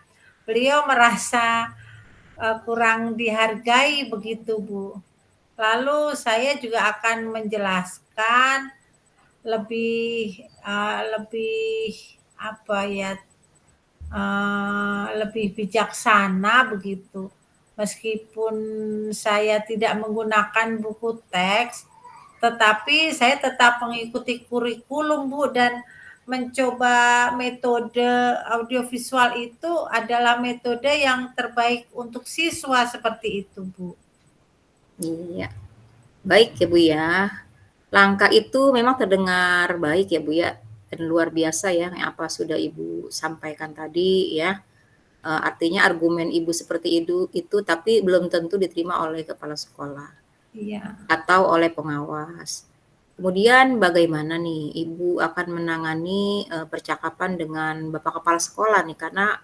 Speaker 2: beliau merasa, kurang dihargai begitu, Bu. Lalu saya juga akan menjelaskan lebih apa ya, lebih bijaksana begitu. Meskipun saya tidak menggunakan buku teks, tetapi saya tetap mengikuti kurikulum, Bu, dan mencoba metode audiovisual itu adalah metode yang terbaik untuk siswa seperti itu, Bu.
Speaker 3: Iya, baik ya, Bu, ya. Langkah itu memang terdengar baik ya, Bu, ya, dan luar biasa ya yang apa sudah Ibu sampaikan tadi ya. Artinya argumen Ibu seperti itu tapi belum tentu diterima oleh kepala sekolah
Speaker 2: Iya.
Speaker 3: atau oleh pengawas. Kemudian bagaimana nih Ibu akan menangani, percakapan dengan bapak kepala sekolah nih? Karena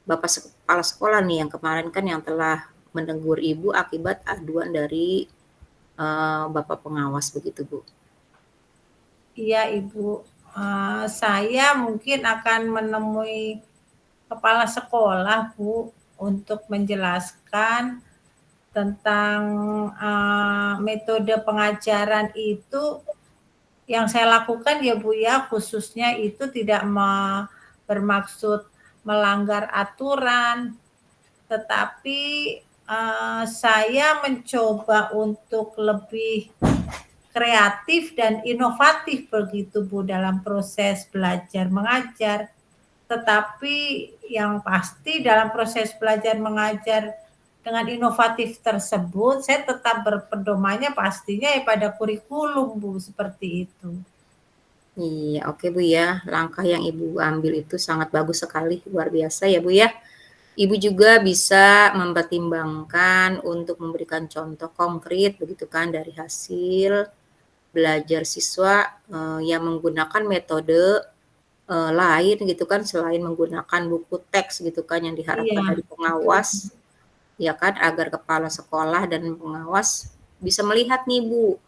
Speaker 3: kepala sekolah nih yang kemarin kan yang telah menegur Ibu akibat aduan dari, bapak pengawas begitu, Bu.
Speaker 2: Iya, Ibu. Saya mungkin akan menemui kepala sekolah, Bu, untuk menjelaskan tentang, metode pengajaran itu yang saya lakukan ya, Bu, ya, khususnya itu tidak bermaksud melanggar aturan, tetapi, saya mencoba untuk lebih kreatif dan inovatif begitu Bu dalam proses belajar mengajar. Tetapi yang pasti dalam proses belajar mengajar dengan inovatif tersebut, saya tetap berpedomannya pastinya ya pada kurikulum Bu, seperti itu.
Speaker 3: Iya, oke Bu ya. Langkah yang Ibu ambil itu sangat bagus sekali, luar biasa ya Bu ya. Ibu juga bisa mempertimbangkan untuk memberikan contoh konkret begitu kan dari hasil belajar siswa, yang menggunakan metode, lain gitu kan selain menggunakan buku teks gitu kan yang
Speaker 2: Iya,
Speaker 3: diharapkan dari
Speaker 2: betul.
Speaker 3: pengawas, ya kan, agar kepala sekolah dan pengawas bisa melihat nih Bu,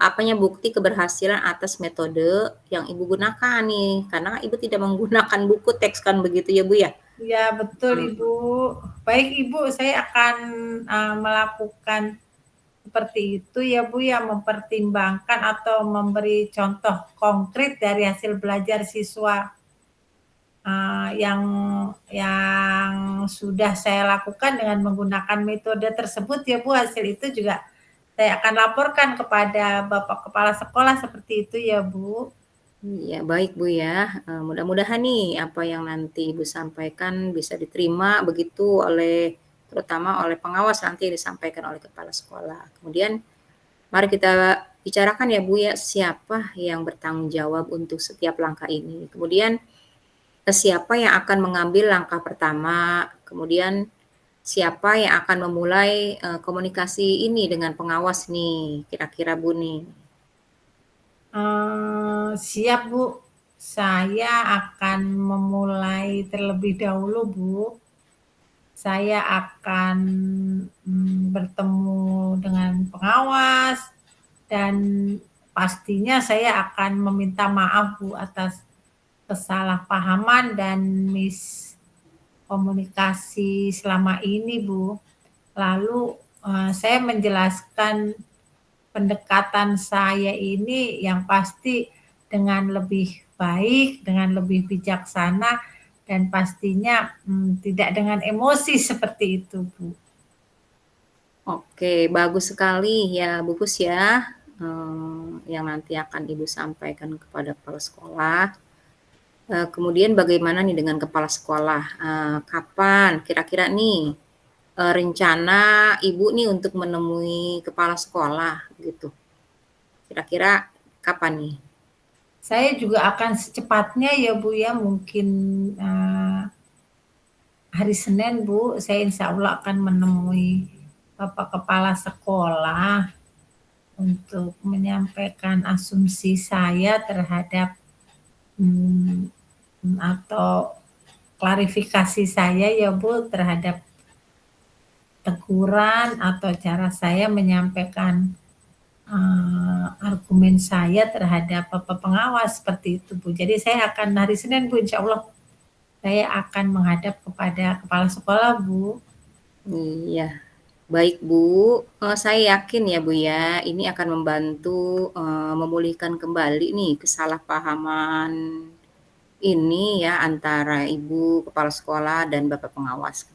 Speaker 3: apanya bukti keberhasilan atas metode yang Ibu gunakan nih, karena Ibu tidak menggunakan buku teks kan begitu ya Bu ya?
Speaker 2: Iya, betul
Speaker 3: Mhm.
Speaker 2: Ibu. Baik Ibu, saya akan melakukan seperti itu ya Bu ya, mempertimbangkan atau memberi contoh konkret dari hasil belajar siswa yang sudah saya lakukan dengan menggunakan metode tersebut ya Bu, hasil itu juga saya akan laporkan kepada Bapak Kepala Sekolah seperti itu ya Bu.
Speaker 3: Iya, baik Bu ya. Mudah-mudahan nih apa yang nanti Ibu sampaikan bisa diterima begitu terutama oleh pengawas nanti yang disampaikan oleh kepala sekolah. Kemudian mari kita bicarakan ya Bu ya, siapa yang bertanggung jawab untuk setiap langkah ini. Kemudian, siapa yang akan mengambil langkah pertama, kemudian siapa yang akan memulai, komunikasi ini dengan pengawas nih, kira-kira Bu nih?
Speaker 2: Siap Bu, saya akan memulai terlebih dahulu Bu. Saya akan bertemu dengan pengawas dan pastinya saya akan meminta maaf Bu atas kesalahpahaman dan miskomunikasi selama ini Bu. Lalu saya menjelaskan pendekatan saya ini yang pasti dengan lebih baik, dengan lebih bijaksana, dan pastinya tidak dengan emosi seperti itu, Bu.
Speaker 3: Oke, bagus sekali ya, Bu Pus ya, yang nanti akan Ibu sampaikan kepada kepala sekolah. Kemudian bagaimana nih dengan kepala sekolah? Kapan kira-kira nih, rencana Ibu nih untuk menemui kepala sekolah gitu? Kira-kira kapan nih?
Speaker 2: Saya juga akan secepatnya ya Bu ya, mungkin hari Senin Bu, saya insya Allah akan menemui Bapak Kepala Sekolah untuk menyampaikan asumsi saya terhadap atau klarifikasi saya ya Bu terhadap teguran atau cara saya menyampaikan argumen saya terhadap Bapak pengawas seperti itu Bu. Jadi saya akan hari Senin Bu, insya Allah saya akan menghadap kepada kepala sekolah Bu.
Speaker 3: Iya, baik Bu, saya yakin ya Bu ya, ini akan membantu, memulihkan kembali nih kesalahpahaman ini ya antara Ibu kepala sekolah dan Bapak pengawas,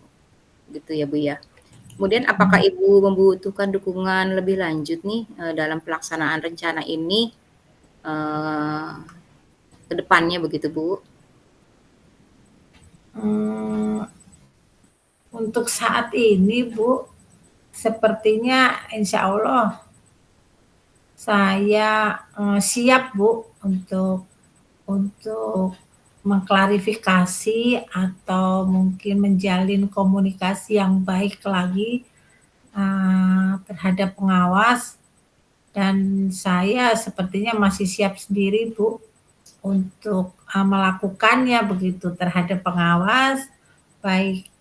Speaker 3: gitu ya Bu ya. Kemudian apakah Ibu membutuhkan dukungan lebih lanjut nih, dalam pelaksanaan rencana ini, eee, ke depannya begitu Bu?
Speaker 2: Hmm, untuk saat ini Bu, sepertinya insya Allah saya siap Bu untuk mengklarifikasi atau mungkin menjalin komunikasi yang baik lagi terhadap pengawas dan saya sepertinya masih siap sendiri Bu untuk melakukannya begitu terhadap pengawas baik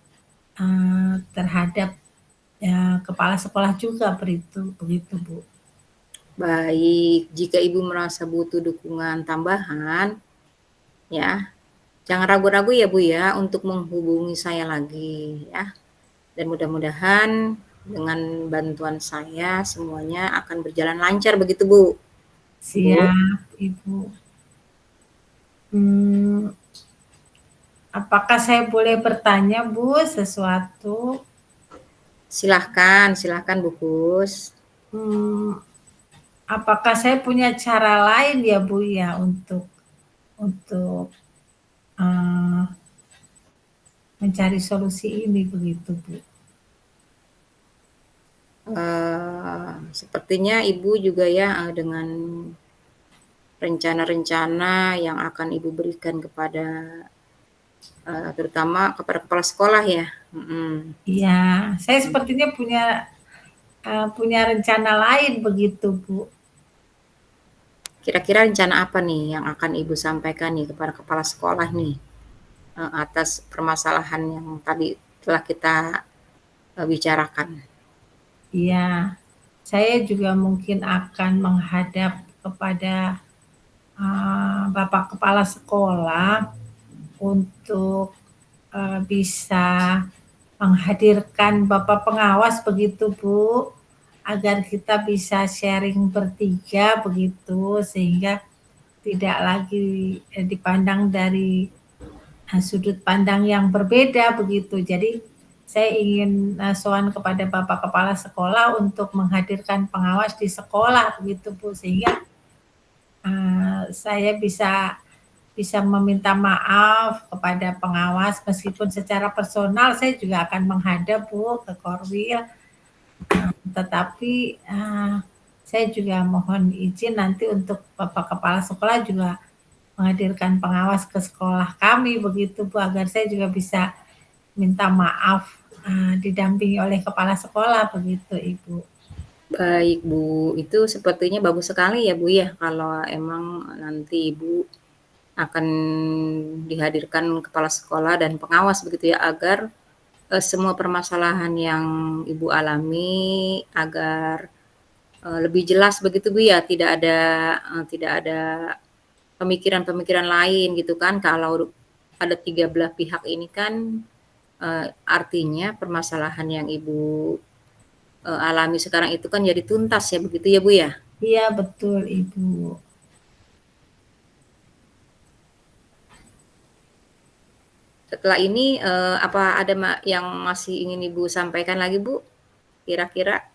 Speaker 2: terhadap kepala sekolah juga begitu Bu.
Speaker 3: Baik, jika Ibu merasa butuh dukungan tambahan, ya, jangan ragu-ragu ya Bu ya untuk menghubungi saya lagi ya. Dan mudah-mudahan dengan bantuan saya semuanya akan berjalan lancar begitu Bu. Bu,
Speaker 2: Siap Ibu. Hmm, apakah saya boleh bertanya Bu sesuatu?
Speaker 3: silahkan, silahkan Bu Pus.
Speaker 2: Hmm, apakah saya punya cara lain ya Bu ya untuk uh, mencari solusi ini begitu Bu?
Speaker 3: Sepertinya Ibu juga ya dengan rencana-rencana yang akan Ibu berikan kepada terutama kepada kepala sekolah ya.
Speaker 2: Iya, saya sepertinya punya rencana lain begitu Bu.
Speaker 3: Kira-kira rencana apa nih yang akan Ibu sampaikan nih kepada kepala sekolah nih atas permasalahan yang tadi telah kita bicarakan?
Speaker 2: Iya, saya juga mungkin akan menghadap kepada Bapak Kepala Sekolah untuk bisa menghadirkan Bapak Pengawas begitu Bu, agar kita bisa sharing bertiga begitu, sehingga tidak lagi dipandang dari sudut pandang yang berbeda begitu. Jadi saya ingin sowan kepada Bapak Kepala Sekolah untuk menghadirkan pengawas di sekolah begitu Bu, sehingga saya bisa meminta maaf kepada pengawas meskipun secara personal saya juga akan menghadap Bu ke Korwil, tetapi saya juga mohon izin nanti untuk Bapak Kepala Sekolah juga menghadirkan pengawas ke sekolah kami begitu Bu, agar saya juga bisa minta maaf didampingi oleh kepala sekolah begitu Ibu.
Speaker 3: Baik Bu, itu sepertinya bagus sekali ya Bu ya, kalau emang nanti Ibu akan dihadirkan kepala sekolah dan pengawas begitu ya, agar semua permasalahan yang Ibu alami agar lebih jelas begitu Bu ya, tidak ada pemikiran-pemikiran lain gitu kan. Kalau ada 3 belah pihak ini kan artinya permasalahan yang Ibu alami sekarang itu kan jadi tuntas ya, begitu ya Bu ya?
Speaker 2: Iya betul Ibu.
Speaker 3: Setelah ini apa ada yang masih ingin Ibu sampaikan lagi Bu, kira-kira?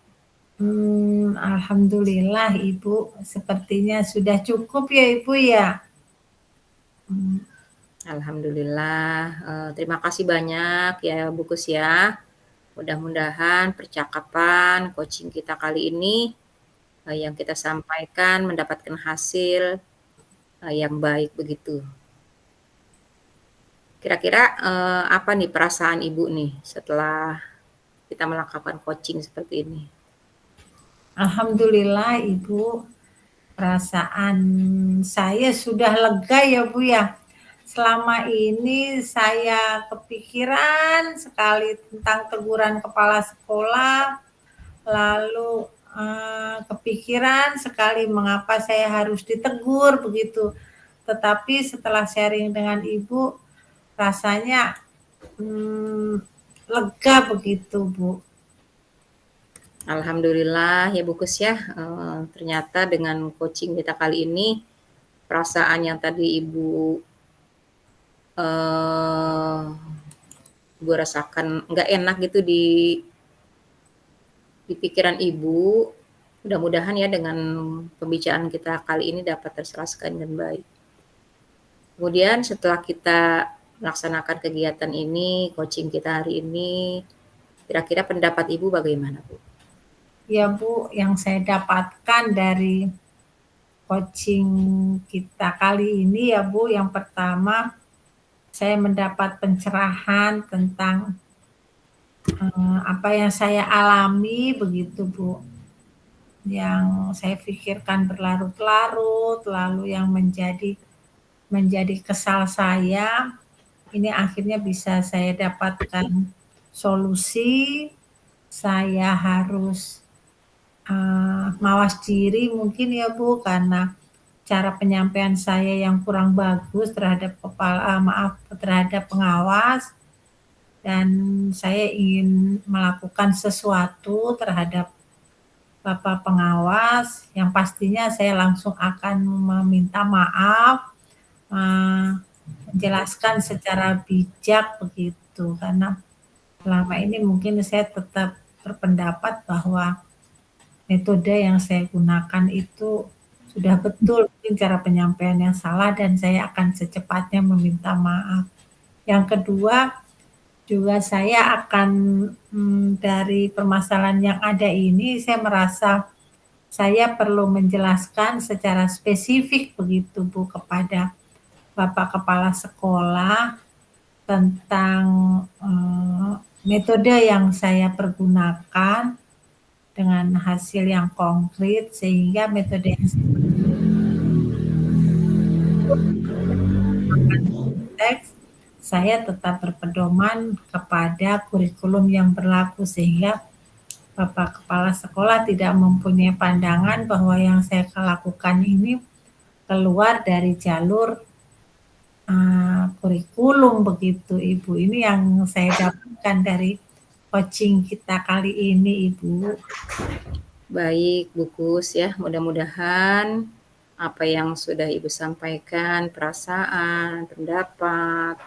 Speaker 2: Alhamdulillah Ibu, sepertinya sudah cukup ya Ibu ya.
Speaker 3: Alhamdulillah, terima kasih banyak ya Bu Kus ya. Mudah-mudahan percakapan coaching kita kali ini yang kita sampaikan mendapatkan hasil yang baik begitu. Kira-kira apa nih perasaan Ibu nih setelah kita melakukan coaching seperti ini?
Speaker 2: Alhamdulillah Ibu, perasaan saya sudah lega ya Bu ya. Selama ini saya kepikiran sekali tentang teguran kepala sekolah, lalu kepikiran sekali mengapa saya harus ditegur begitu. Tetapi setelah sharing dengan Ibu, rasanya lega begitu Bu.
Speaker 3: Alhamdulillah ya Bu Kus ya, ternyata dengan coaching kita kali ini, perasaan yang tadi Ibu gue rasakan nggak enak gitu di pikiran Ibu, mudah-mudahan ya dengan pembicaraan kita kali ini dapat terselesaikan dengan baik. Kemudian setelah kita melaksanakan kegiatan ini, coaching kita hari ini, kira-kira pendapat Ibu bagaimana Bu?
Speaker 2: Ya Bu, yang saya dapatkan dari coaching kita kali ini ya Bu, yang pertama saya mendapat pencerahan tentang apa yang saya alami begitu Bu, yang saya pikirkan berlarut-larut, lalu yang menjadi kesal saya, ini akhirnya bisa saya dapatkan solusi. Saya harus mawas diri mungkin ya Bu, karena cara penyampaian saya yang kurang bagus terhadap terhadap pengawas, dan saya ingin melakukan sesuatu terhadap Bapak pengawas, yang pastinya saya langsung akan meminta maaf, menjelaskan secara bijak begitu, karena selama ini mungkin saya tetap berpendapat bahwa metode yang saya gunakan itu sudah betul, mungkin cara penyampaian yang salah dan saya akan secepatnya meminta maaf. Yang kedua, juga saya akan dari permasalahan yang ada ini, saya merasa saya perlu menjelaskan secara spesifik begitu Bu kepada Bapak Kepala Sekolah tentang metode yang saya pergunakan dengan hasil yang konkret sehingga metode yang teks saya tetap berpedoman kepada kurikulum yang berlaku sehingga Bapak Kepala Sekolah tidak mempunyai pandangan bahwa yang saya lakukan ini keluar dari jalur kurikulum begitu Ibu. Ini yang saya dapatkan dari coaching kita kali ini Ibu.
Speaker 3: Baik, Bu Kus ya, mudah-mudahan apa yang sudah Ibu sampaikan, perasaan, pendapat,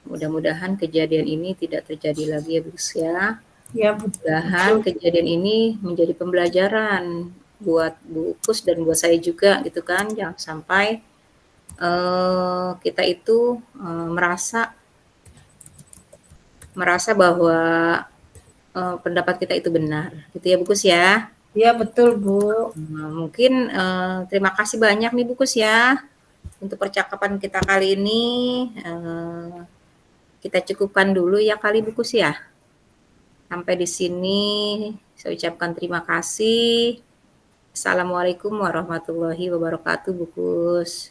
Speaker 3: mudah-mudahan kejadian ini tidak terjadi lagi ya Bu Kus ya.
Speaker 2: Ya betul.
Speaker 3: Mudah-mudahan kejadian ini menjadi pembelajaran buat Bu Kus dan buat saya juga gitu kan, jangan sampai kita itu merasa bahwa pendapat kita itu benar, gitu ya Bu Kus ya.
Speaker 2: Ya betul Bu.
Speaker 3: Mungkin terima kasih banyak nih Bu Kus ya untuk percakapan kita kali ini. Kita cukupkan dulu ya kali Bu Kus ya. Sampai di sini saya ucapkan terima kasih. Assalamualaikum warahmatullahi wabarakatuh Bu Kus.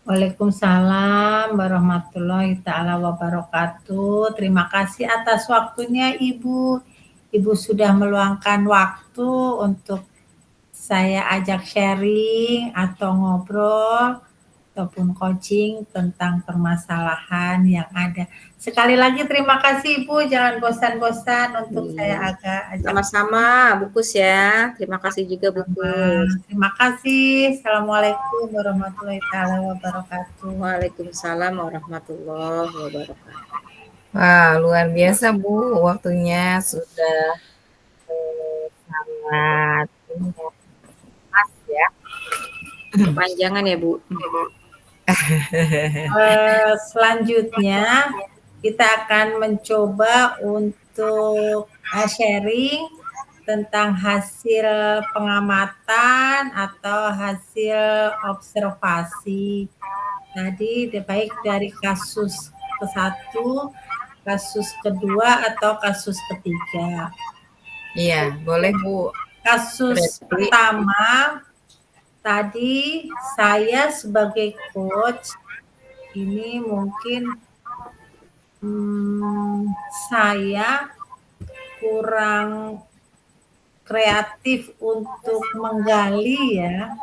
Speaker 2: Waalaikumsalam warahmatullahi taala wabarakatuh. Terima kasih atas waktunya Ibu. Ibu sudah meluangkan waktu untuk saya ajak sharing atau ngobrol ataupun coaching tentang permasalahan yang ada. Sekali lagi terima kasih Ibu, jangan bosan-bosan untuk saya ajak.
Speaker 3: Sama-sama Bu Kus ya. Terima kasih juga Bu Kus.
Speaker 2: Terima kasih. Assalamualaikum warahmatullahi wabarakatuh.
Speaker 3: Waalaikumsalam warahmatullahi wabarakatuh.
Speaker 1: Wah, luar biasa Bu, waktunya sudah sangat pas ya.
Speaker 3: Kepanjangan ya Bu.
Speaker 2: Selanjutnya kita akan mencoba untuk sharing tentang hasil pengamatan atau hasil observasi. Tadi baik dari kasus ke-1, kasus kedua atau kasus ketiga.
Speaker 1: Iya, boleh Bu.
Speaker 2: Kasus pertama, tadi saya sebagai coach, ini mungkin saya kurang kreatif untuk menggali ya.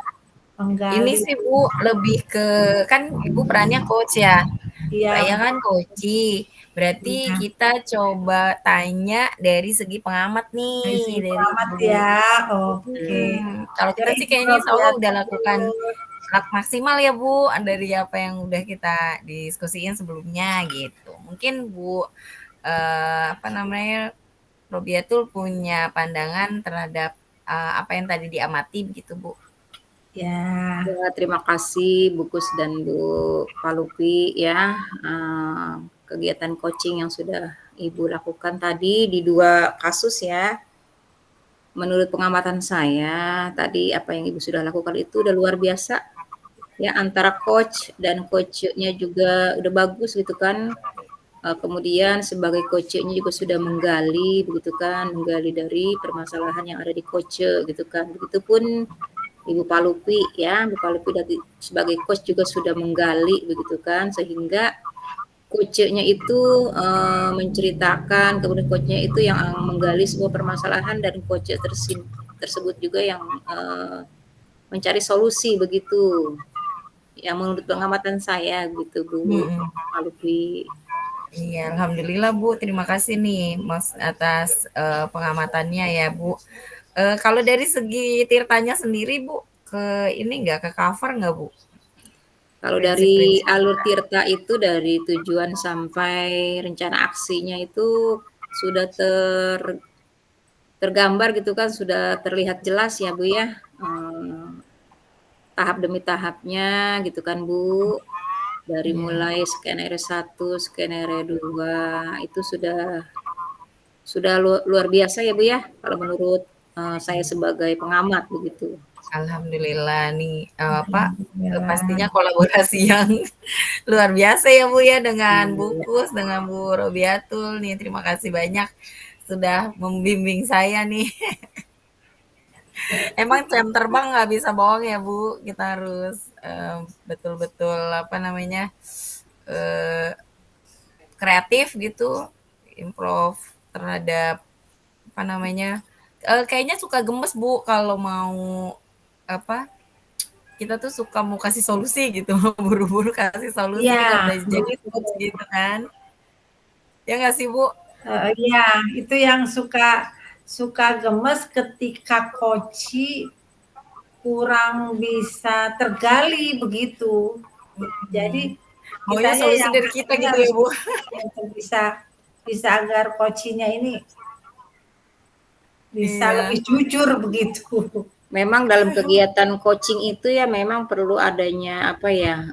Speaker 1: Ini sih Bu, lebih ke, kan Ibu perannya coach ya.
Speaker 2: Iya.
Speaker 1: Saya kan coaching. Berarti kita coba tanya dari segi pengamat nih.
Speaker 2: Dari segi pengamat ya, oke.
Speaker 1: Kalau kita sih kayaknya insya Allah udah lakukan maksimal ya Bu, dari apa yang udah kita diskusiin sebelumnya gitu. Mungkin Bu, Robiatul punya pandangan terhadap apa yang tadi diamati begitu Bu.
Speaker 2: Ya.
Speaker 3: Terima kasih Bu Kus dan Bu Palupi ya, kegiatan coaching yang sudah Ibu lakukan tadi di 2 kasus ya. Menurut pengamatan saya tadi apa yang Ibu sudah lakukan itu udah luar biasa ya, antara coach dan coach-nya juga udah bagus gitu kan. Kemudian sebagai coach-nya juga sudah menggali begitu kan, menggali dari permasalahan yang ada di coach gitu kan. Begitupun Ibu Palupi ya, Bu Palupi dari sebagai coach juga sudah menggali begitu kan, sehingga coach-nya itu menceritakan, kemudian coach-nya itu yang menggali sebuah permasalahan dan coach tersebut juga yang mencari solusi begitu. Yang menurut pengamatan saya gitu Bu Palupi.
Speaker 1: Iya, alhamdulillah Bu, terima kasih nih Mas atas pengamatannya ya Bu. Kalau dari segi Tirtanya sendiri Bu, ke ini enggak, ke cover enggak Bu?
Speaker 3: Kalau dari alur Tirta itu dari tujuan sampai rencana aksinya itu sudah tergambar gitu kan, sudah terlihat jelas ya Bu ya, tahap demi tahapnya gitu kan Bu. Dari
Speaker 2: Iya.
Speaker 3: mulai skenario 1, skenario 2 itu sudah luar biasa ya Bu ya, kalau menurut, saya sebagai pengamat begitu.
Speaker 4: Alhamdulillah nih,
Speaker 2: Alhamdulillah.
Speaker 4: pastinya kolaborasi yang luar biasa ya Bu ya dengan
Speaker 3: Iya.
Speaker 4: Bukus, dengan Bu Robiatul nih. Terima kasih banyak sudah membimbing saya nih. Emang jam terbang nggak bisa bohong ya Bu, kita harus betul-betul apa namanya kreatif gitu, improve terhadap apa namanya. Kayaknya suka gemes Bu kalau mau apa kita tuh suka mau kasih solusi gitu, buru-buru kasih solusi kalau
Speaker 2: Iya,
Speaker 4: udah jadi
Speaker 2: begitu.
Speaker 4: coach gitu kan. Ya nggak sih Bu?
Speaker 2: Iya, itu yang suka gemes ketika koci kurang bisa tergali begitu. Jadi
Speaker 4: Maunya
Speaker 2: kitanya
Speaker 4: solusi
Speaker 2: yang
Speaker 4: dari kita
Speaker 2: pastinya
Speaker 4: gitu
Speaker 2: harus
Speaker 4: ya Bu.
Speaker 2: bisa bisa agar kocinya ini bisa
Speaker 4: Iya,
Speaker 2: lebih jujur begitu.
Speaker 3: Memang dalam kegiatan coaching itu ya memang perlu adanya apa ya,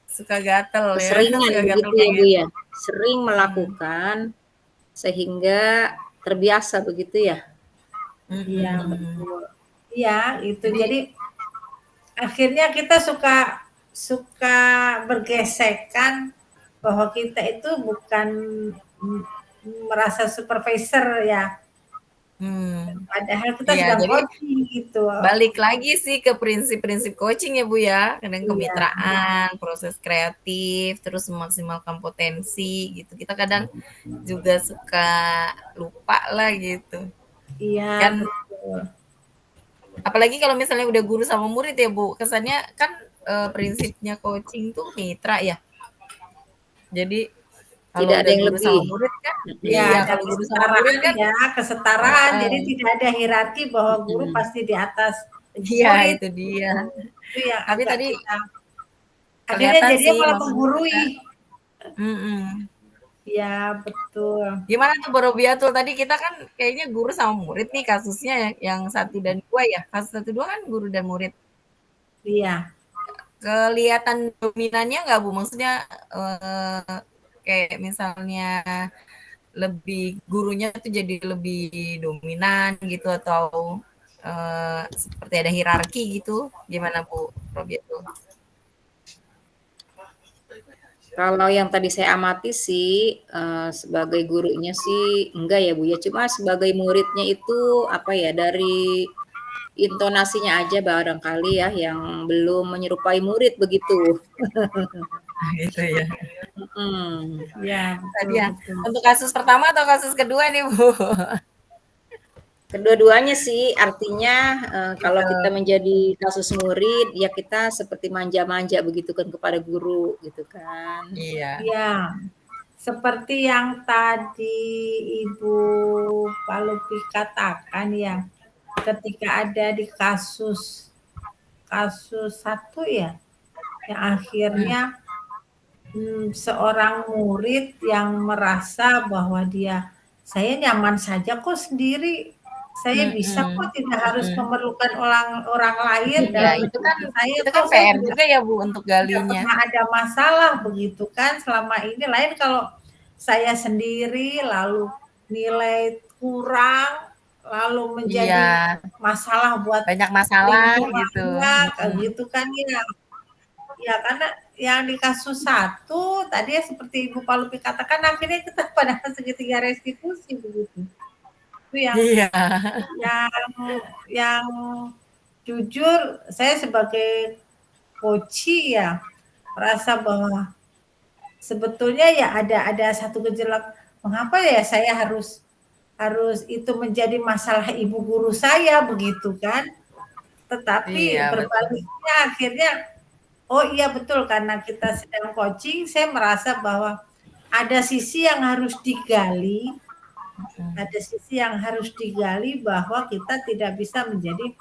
Speaker 4: suka gatel ya,
Speaker 3: keseringan
Speaker 4: suka gatel
Speaker 3: begitu ya
Speaker 4: kayak
Speaker 3: Bu
Speaker 4: gitu.
Speaker 3: ya, sering melakukan sehingga terbiasa begitu ya?
Speaker 2: Iya,
Speaker 4: Mhm.
Speaker 2: betul. Iya, itu.
Speaker 4: Jadi
Speaker 2: Jadi akhirnya kita suka suka bergesekan bahwa kita itu bukan merasa supervisor ya,
Speaker 4: hmm,
Speaker 2: padahal kita
Speaker 4: iya,
Speaker 2: sedang
Speaker 4: jadi
Speaker 2: coaching gitu.
Speaker 4: balik lagi sih ke prinsip-prinsip coaching ya Bu ya, kadang
Speaker 2: Iya,
Speaker 4: kemitraan, proses kreatif, terus memaksimalkan potensi gitu. Kita kadang juga suka lupa lah gitu.
Speaker 2: iya
Speaker 4: Kan
Speaker 2: betul.
Speaker 4: apalagi kalau misalnya udah guru sama murid ya Bu, kesannya kan prinsipnya coaching tuh mitra ya. Jadi
Speaker 3: Tidak
Speaker 4: kalau
Speaker 3: ada
Speaker 4: udah
Speaker 3: yang
Speaker 4: guru
Speaker 3: lebih.
Speaker 4: sama murid kan,
Speaker 2: Ya,
Speaker 4: iya
Speaker 2: ada
Speaker 4: kalau guru sama murid
Speaker 2: kesetaraan
Speaker 4: kan,
Speaker 2: ya, kesetaraan. Jadi
Speaker 4: uh,
Speaker 2: tidak ada hierarki bahwa guru
Speaker 3: Mhm.
Speaker 2: pasti di atas
Speaker 4: iya
Speaker 2: murid.
Speaker 4: itu dia.
Speaker 2: Itu yang
Speaker 4: Tapi
Speaker 2: agak
Speaker 4: tadi
Speaker 2: kita akhirnya
Speaker 4: kelihatan
Speaker 2: jadinya
Speaker 4: sih
Speaker 2: malah
Speaker 4: maksudnya kita,
Speaker 2: menggurui.
Speaker 4: mm-mm.
Speaker 2: Ya, betul.
Speaker 4: Gimana tuh Borobiatul tadi kita kan kayaknya guru sama murid nih kasusnya yang 1 dan 2 ya. Kasus 1, 2 kan guru dan murid.
Speaker 2: Iya.
Speaker 4: Kelihatan dominannya nggak Bu? Maksudnya kayak misalnya lebih gurunya tuh jadi lebih dominan gitu atau seperti ada hierarki gitu. Gimana Bu Robiatul?
Speaker 3: Kalau yang tadi saya amati sih, sebagai gurunya sih enggak ya, Bu, ya, cuma sebagai muridnya itu, apa ya, dari intonasinya aja barangkali ya yang belum menyerupai murid begitu.
Speaker 4: Gitu ya.
Speaker 3: Mhm.
Speaker 2: Ya,
Speaker 4: Tadi
Speaker 2: betul
Speaker 4: ya.
Speaker 2: betul.
Speaker 4: Untuk kasus pertama atau kasus kedua nih Bu?
Speaker 3: Kedua-duanya sih artinya, kalau
Speaker 4: Gitu.
Speaker 3: kita menjadi kasus murid, ya kita seperti manja-manja begitu kan kepada guru, gitu kan.
Speaker 4: Iya.
Speaker 2: Ya, seperti yang tadi Ibu Palupi katakan ya, ketika ada di kasus kasus satu ya, yang
Speaker 4: Hmm.
Speaker 2: akhirnya seorang murid yang merasa bahwa saya nyaman saja kok sendiri, saya bisa kok
Speaker 4: Mhm.
Speaker 2: tidak harus
Speaker 4: Mhm.
Speaker 2: memerlukan orang orang lain
Speaker 4: Iya,
Speaker 2: dalam
Speaker 4: itu
Speaker 2: hidup
Speaker 4: kan
Speaker 2: saya
Speaker 4: itu kan
Speaker 2: kok saya
Speaker 4: PR
Speaker 2: tidak
Speaker 4: juga ya Bu untuk
Speaker 2: tidak
Speaker 4: galinya.
Speaker 2: pernah ada masalah begitu kan selama ini. Lain kalau saya sendiri lalu nilai kurang, lalu menjadi
Speaker 4: Iya,
Speaker 2: masalah buat
Speaker 4: banyak masalah gitu.
Speaker 2: lingkungannya, kayak
Speaker 4: Mhm.
Speaker 2: gitu kan ya. Ya karena yang di kasus satu tadi ya seperti Ibu Palupi katakan akhirnya kita pada segitiga restitusi begitu. Itu
Speaker 4: Iya.
Speaker 2: yang yang jujur saya sebagai coach ya merasa bahwa sebetulnya ya ada satu gejolak mengapa ya saya harus harus itu menjadi masalah ibu guru saya begitu kan.
Speaker 4: Iya,
Speaker 2: Tetapi
Speaker 4: betul.
Speaker 2: berbaliknya akhirnya oh iya betul karena kita sedang coaching saya merasa bahwa ada sisi yang harus digali, ada sisi yang harus digali bahwa kita tidak bisa menjadi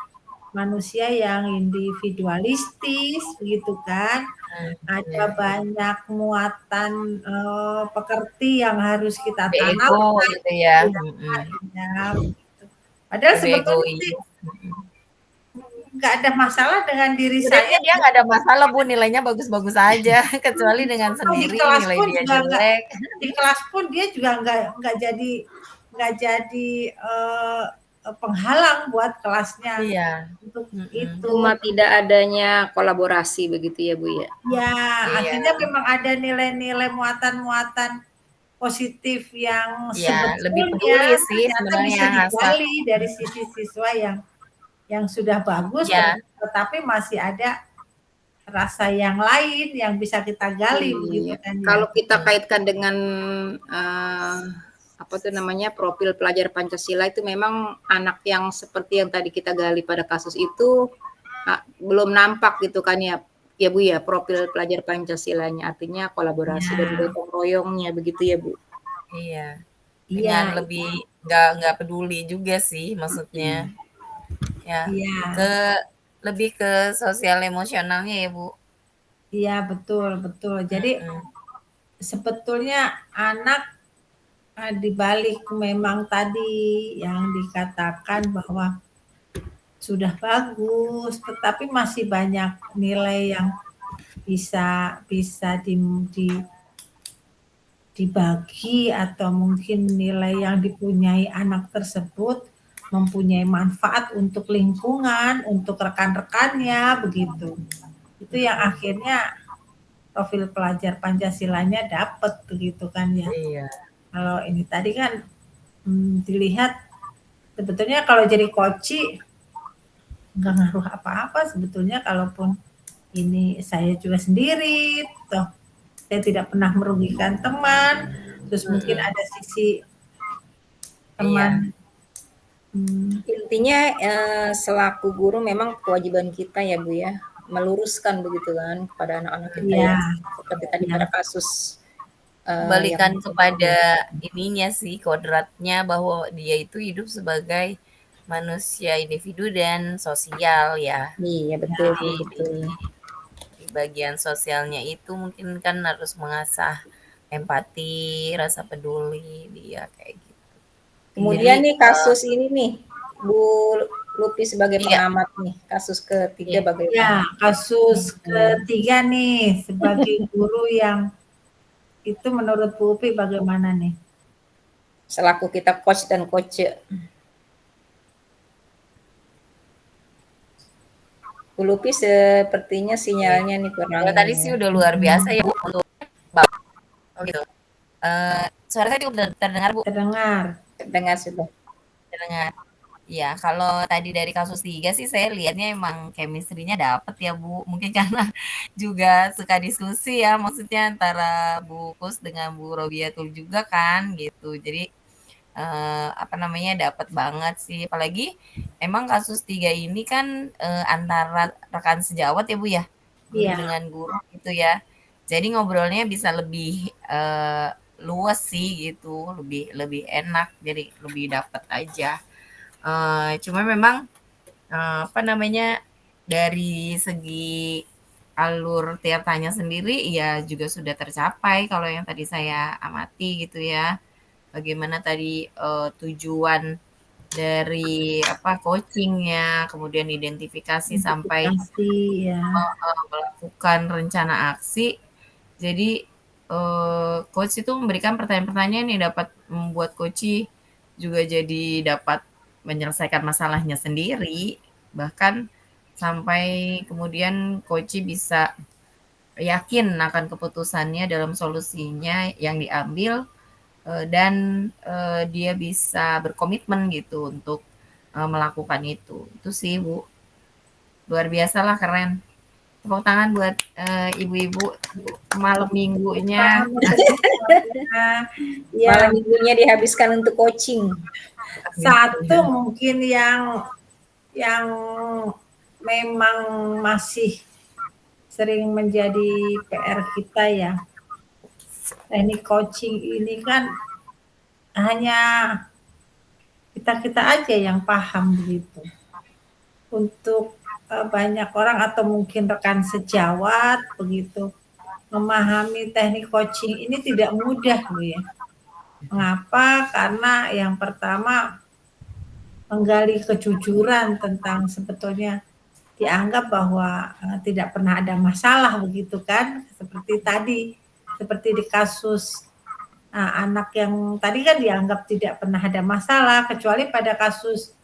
Speaker 2: manusia yang individualistis begitu kan. ada
Speaker 4: Iya.
Speaker 2: banyak muatan pekerti yang harus kita
Speaker 4: Lebih ego
Speaker 2: tanamkan.
Speaker 4: gitu ya.
Speaker 2: Ya, begitu. Padahal
Speaker 4: Lebih
Speaker 2: sebetulnya sih
Speaker 4: egois.
Speaker 2: nggak ada masalah dengan diri
Speaker 4: Sebenarnya
Speaker 2: saya.
Speaker 4: dia nggak ada masalah Bu, nilainya bagus-bagus aja, kecuali dengan
Speaker 2: Atau di
Speaker 4: sendiri
Speaker 2: kelas
Speaker 4: nilai
Speaker 2: pun
Speaker 4: dia
Speaker 2: juga nggak,
Speaker 4: jelek.
Speaker 2: di kelas pun dia juga nggak jadi penghalang buat kelasnya
Speaker 4: Iya.
Speaker 2: untuk
Speaker 4: Mhm.
Speaker 2: itu.
Speaker 3: Cuma tidak adanya kolaborasi begitu ya Bu ya?
Speaker 2: Ya,
Speaker 4: Iya.
Speaker 2: akhirnya memang ada nilai-nilai muatan-muatan positif yang
Speaker 4: Iya, lebih
Speaker 2: sebetulnya
Speaker 4: peduli sih
Speaker 2: ternyata
Speaker 4: sebenarnya
Speaker 2: bisa
Speaker 4: asal
Speaker 2: digali dari sisi siswa yang sudah bagus,
Speaker 4: iya,
Speaker 2: tetapi masih ada rasa yang lain yang bisa kita gali begitu
Speaker 3: Iya.
Speaker 2: kan ya.
Speaker 3: Kalau kita
Speaker 4: betul.
Speaker 3: kaitkan dengan apa tuh namanya profil pelajar Pancasila itu memang anak yang seperti yang tadi kita gali pada kasus itu belum nampak gitu kan ya. Ya Bu ya, profil pelajar Pancasilanya artinya kolaborasi dan
Speaker 2: Ya,
Speaker 3: gotong royongnya begitu ya Bu.
Speaker 4: Iya. Dengan
Speaker 2: iya,
Speaker 4: lebih nggak peduli juga sih maksudnya. Ya,
Speaker 2: iya,
Speaker 4: ke lebih ke sosial emosionalnya ya, Bu.
Speaker 2: iya betul betul. Jadi
Speaker 4: Mhm.
Speaker 2: sebetulnya anak di balik memang tadi yang dikatakan bahwa sudah bagus, tetapi masih banyak nilai yang bisa bisa dibagi atau mungkin nilai yang dipunyai anak tersebut mempunyai manfaat untuk lingkungan, untuk rekan-rekannya begitu. Itu yang akhirnya profil pelajar Pancasilanya dapat begitu kan ya.
Speaker 4: Iya.
Speaker 2: Kalau ini tadi kan dilihat sebetulnya kalau jadi koci nggak ngaruh apa-apa sebetulnya, kalaupun ini saya juga sendiri toh saya tidak pernah merugikan teman, terus mungkin
Speaker 4: Mhm.
Speaker 2: ada sisi
Speaker 4: Iya.
Speaker 2: teman hmm,
Speaker 3: Intinya selaku guru memang kewajiban kita ya Bu ya, meluruskan begitu kan kepada anak-anak kita
Speaker 2: ya,
Speaker 3: yang seperti tadi
Speaker 2: ya,
Speaker 3: pada kasus yang
Speaker 4: Kembalikan kepada ininya sih, kodratnya bahwa dia itu hidup sebagai manusia individu dan sosial ya.
Speaker 3: iya betul
Speaker 2: ya,
Speaker 3: Bu,
Speaker 4: Jadi
Speaker 3: betul.
Speaker 4: di bagian sosialnya itu mungkin kan harus mengasah empati, rasa peduli dia kayak gitu. Jadi
Speaker 3: Kemudian nih kasus ini nih, Bu Lupi sebagai
Speaker 4: iya,
Speaker 3: pengamat nih, kasus ketiga
Speaker 4: iya.
Speaker 2: ya,
Speaker 3: bagaimana?
Speaker 2: kasus
Speaker 3: Hmm.
Speaker 2: ketiga nih sebagai guru yang itu menurut Bu Upi bagaimana nih?
Speaker 3: Selaku kita coach dan coach, Bu Lupi sepertinya
Speaker 4: Iya.
Speaker 3: sinyalnya nih kurang
Speaker 4: Kalau
Speaker 3: ini
Speaker 4: tadi sih
Speaker 3: ya.
Speaker 4: udah luar biasa ya Bu untuk oh gitu. Suara saya juga terdengar Bu?
Speaker 2: Terdengar?
Speaker 3: Dengar sudah.
Speaker 4: Terdengar. Iya, kalau tadi dari kasus 3 sih saya lihatnya emang chemistry-nya dapet ya, Bu. Mungkin karena juga suka diskusi ya, maksudnya antara Bu Kus dengan Bu Robiatul juga kan, gitu. Jadi, apa namanya, dapet banget sih. Apalagi emang kasus 3 ini kan, antara rekan sejawat ya, Bu, ya? Guru
Speaker 2: Iya,
Speaker 4: dengan guru gitu ya. Jadi ngobrolnya bisa lebih, luas sih gitu, lebih lebih enak, jadi lebih dapet aja. Cuma memang apa namanya dari segi alur Tirtanya sendiri ya juga sudah tercapai kalau yang tadi saya amati gitu ya. Bagaimana tadi tujuan dari apa coachingnya, kemudian identifikasi sampai
Speaker 2: identifikasi ya.
Speaker 4: melakukan rencana aksi. Jadi coach itu memberikan pertanyaan-pertanyaan yang dapat membuat coach juga jadi dapat menyelesaikan masalahnya sendiri, bahkan sampai kemudian coach bisa yakin akan keputusannya dalam solusinya yang diambil, dan dia bisa berkomitmen gitu untuk melakukan itu. Itu sih Bu, luar biasa lah, keren. Tepuk tangan buat ibu-ibu malam minggunya.
Speaker 3: Malam
Speaker 2: Ya,
Speaker 3: minggunya dihabiskan untuk coaching.
Speaker 2: satu mungkin yang memang masih sering menjadi PR kita ya. Teknik coaching ini kan hanya kita-kita aja yang paham begitu. Untuk banyak orang atau mungkin rekan sejawat begitu, memahami teknik coaching ini tidak mudah, Bu, ya. Mengapa? Karena yang pertama menggali kejujuran tentang sebetulnya dianggap bahwa tidak pernah ada masalah begitu kan, seperti tadi, seperti di kasus anak yang tadi kan dianggap tidak pernah ada masalah, kecuali pada kasus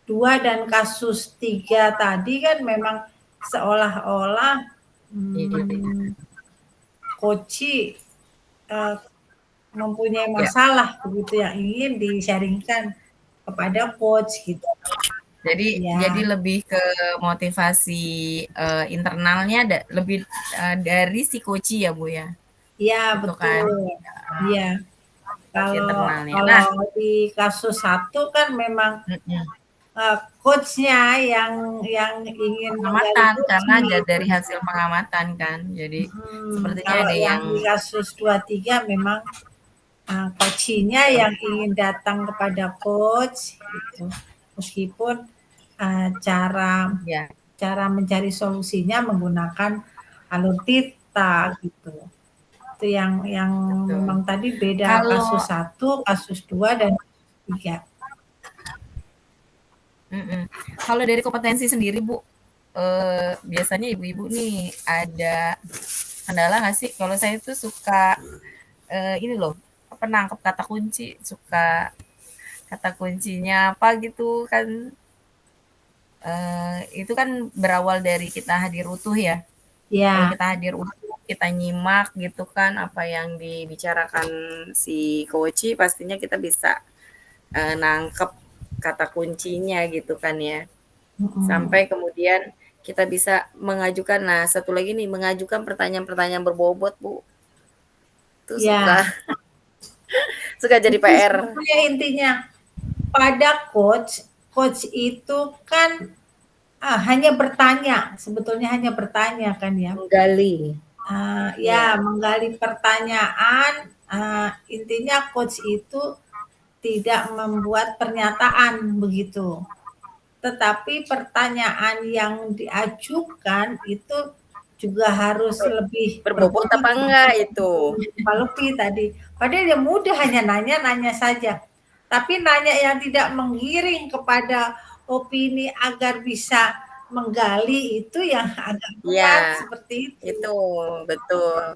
Speaker 2: 2 dan kasus 3 tadi kan memang seolah-olah coach mempunyai masalah begitu yang ingin di-sharing-kan kepada coach gitu.
Speaker 4: Jadi
Speaker 2: Ya.
Speaker 4: lebih ke motivasi internalnya lebih dari si coach ya, Bu, ya?
Speaker 2: Iya,
Speaker 4: Gitu kan?
Speaker 2: betul. Iya.
Speaker 4: Motivasi
Speaker 2: Kalau
Speaker 4: internalnya. Nah,
Speaker 2: di kasus 1 kan memang coach-nya yang ingin menggali
Speaker 4: pengamatan, karena
Speaker 2: coaching.
Speaker 4: dari hasil pengamatan kan. Jadi sepertinya
Speaker 2: Kalau
Speaker 4: ada
Speaker 2: yang
Speaker 4: yang
Speaker 2: di kasus 2, 3 memang coach-nya yang ingin datang kepada coach gitu. Meskipun
Speaker 4: ya,
Speaker 2: cara mencari solusinya menggunakan alur tita gitu. Itu yang
Speaker 4: betul.
Speaker 2: memang tadi beda
Speaker 4: Kalau
Speaker 2: kasus 1, kasus 2 dan 3.
Speaker 4: Kalau dari kompetensi sendiri, Bu, biasanya ibu-ibu nih ada kendala nggak sih? Kalau saya tuh suka ini loh, apa nangkep kata kunci, suka kata kuncinya apa gitu kan. Itu kan berawal dari kita hadir utuh ya. Kalau
Speaker 2: Ya,
Speaker 4: kita hadir utuh, kita nyimak gitu kan apa yang dibicarakan si coach, pastinya kita bisa nangkep kata kuncinya gitu kan ya. Sampai kemudian kita bisa mengajukan, nah satu lagi nih, mengajukan pertanyaan-pertanyaan berbobot, Bu. Itu
Speaker 2: ya.
Speaker 4: suka jadi
Speaker 2: Itu
Speaker 4: PR.
Speaker 2: sebetulnya intinya pada coach itu kan hanya bertanya, sebetulnya hanya bertanya kan ya.
Speaker 3: Menggali.
Speaker 2: Ya, menggali pertanyaan, intinya coach itu tidak membuat pernyataan begitu. Tetapi pertanyaan yang diajukan itu juga harus lebih
Speaker 1: Berbobot apa enggak itu?
Speaker 2: lebih tadi. Padahal yang mudah hanya nanya saja. Tapi nanya yang tidak menggiring kepada opini agar bisa menggali itu yang agak berat
Speaker 1: Iya,
Speaker 2: seperti itu.
Speaker 1: itu betul.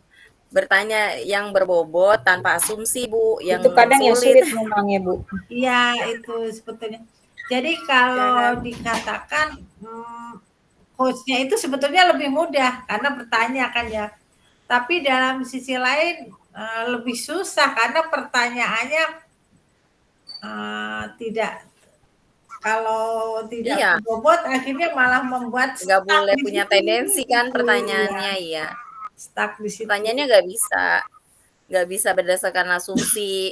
Speaker 1: Bertanya yang berbobot tanpa asumsi, Bu,
Speaker 3: Itu
Speaker 1: yang
Speaker 3: kadang yang
Speaker 1: sulit.
Speaker 3: sulit memang ya, Bu.
Speaker 2: Iya, itu sebetulnya. Jadi kalau
Speaker 1: Jangan
Speaker 2: dikatakan coach-nya itu sebetulnya lebih mudah karena bertanya kan ya. Tapi dalam sisi lain lebih susah karena pertanyaannya tidak kalau tidak
Speaker 1: iya,
Speaker 2: berbobot akhirnya malah membuat
Speaker 1: nggak
Speaker 2: stuck
Speaker 1: boleh
Speaker 2: di
Speaker 1: punya
Speaker 2: situ.
Speaker 1: tendensi kan
Speaker 2: Gitu,
Speaker 1: pertanyaannya,
Speaker 2: ya.
Speaker 1: iya.
Speaker 2: Stuck di situ.
Speaker 1: Pertanyaannya nggak bisa berdasarkan asumsi.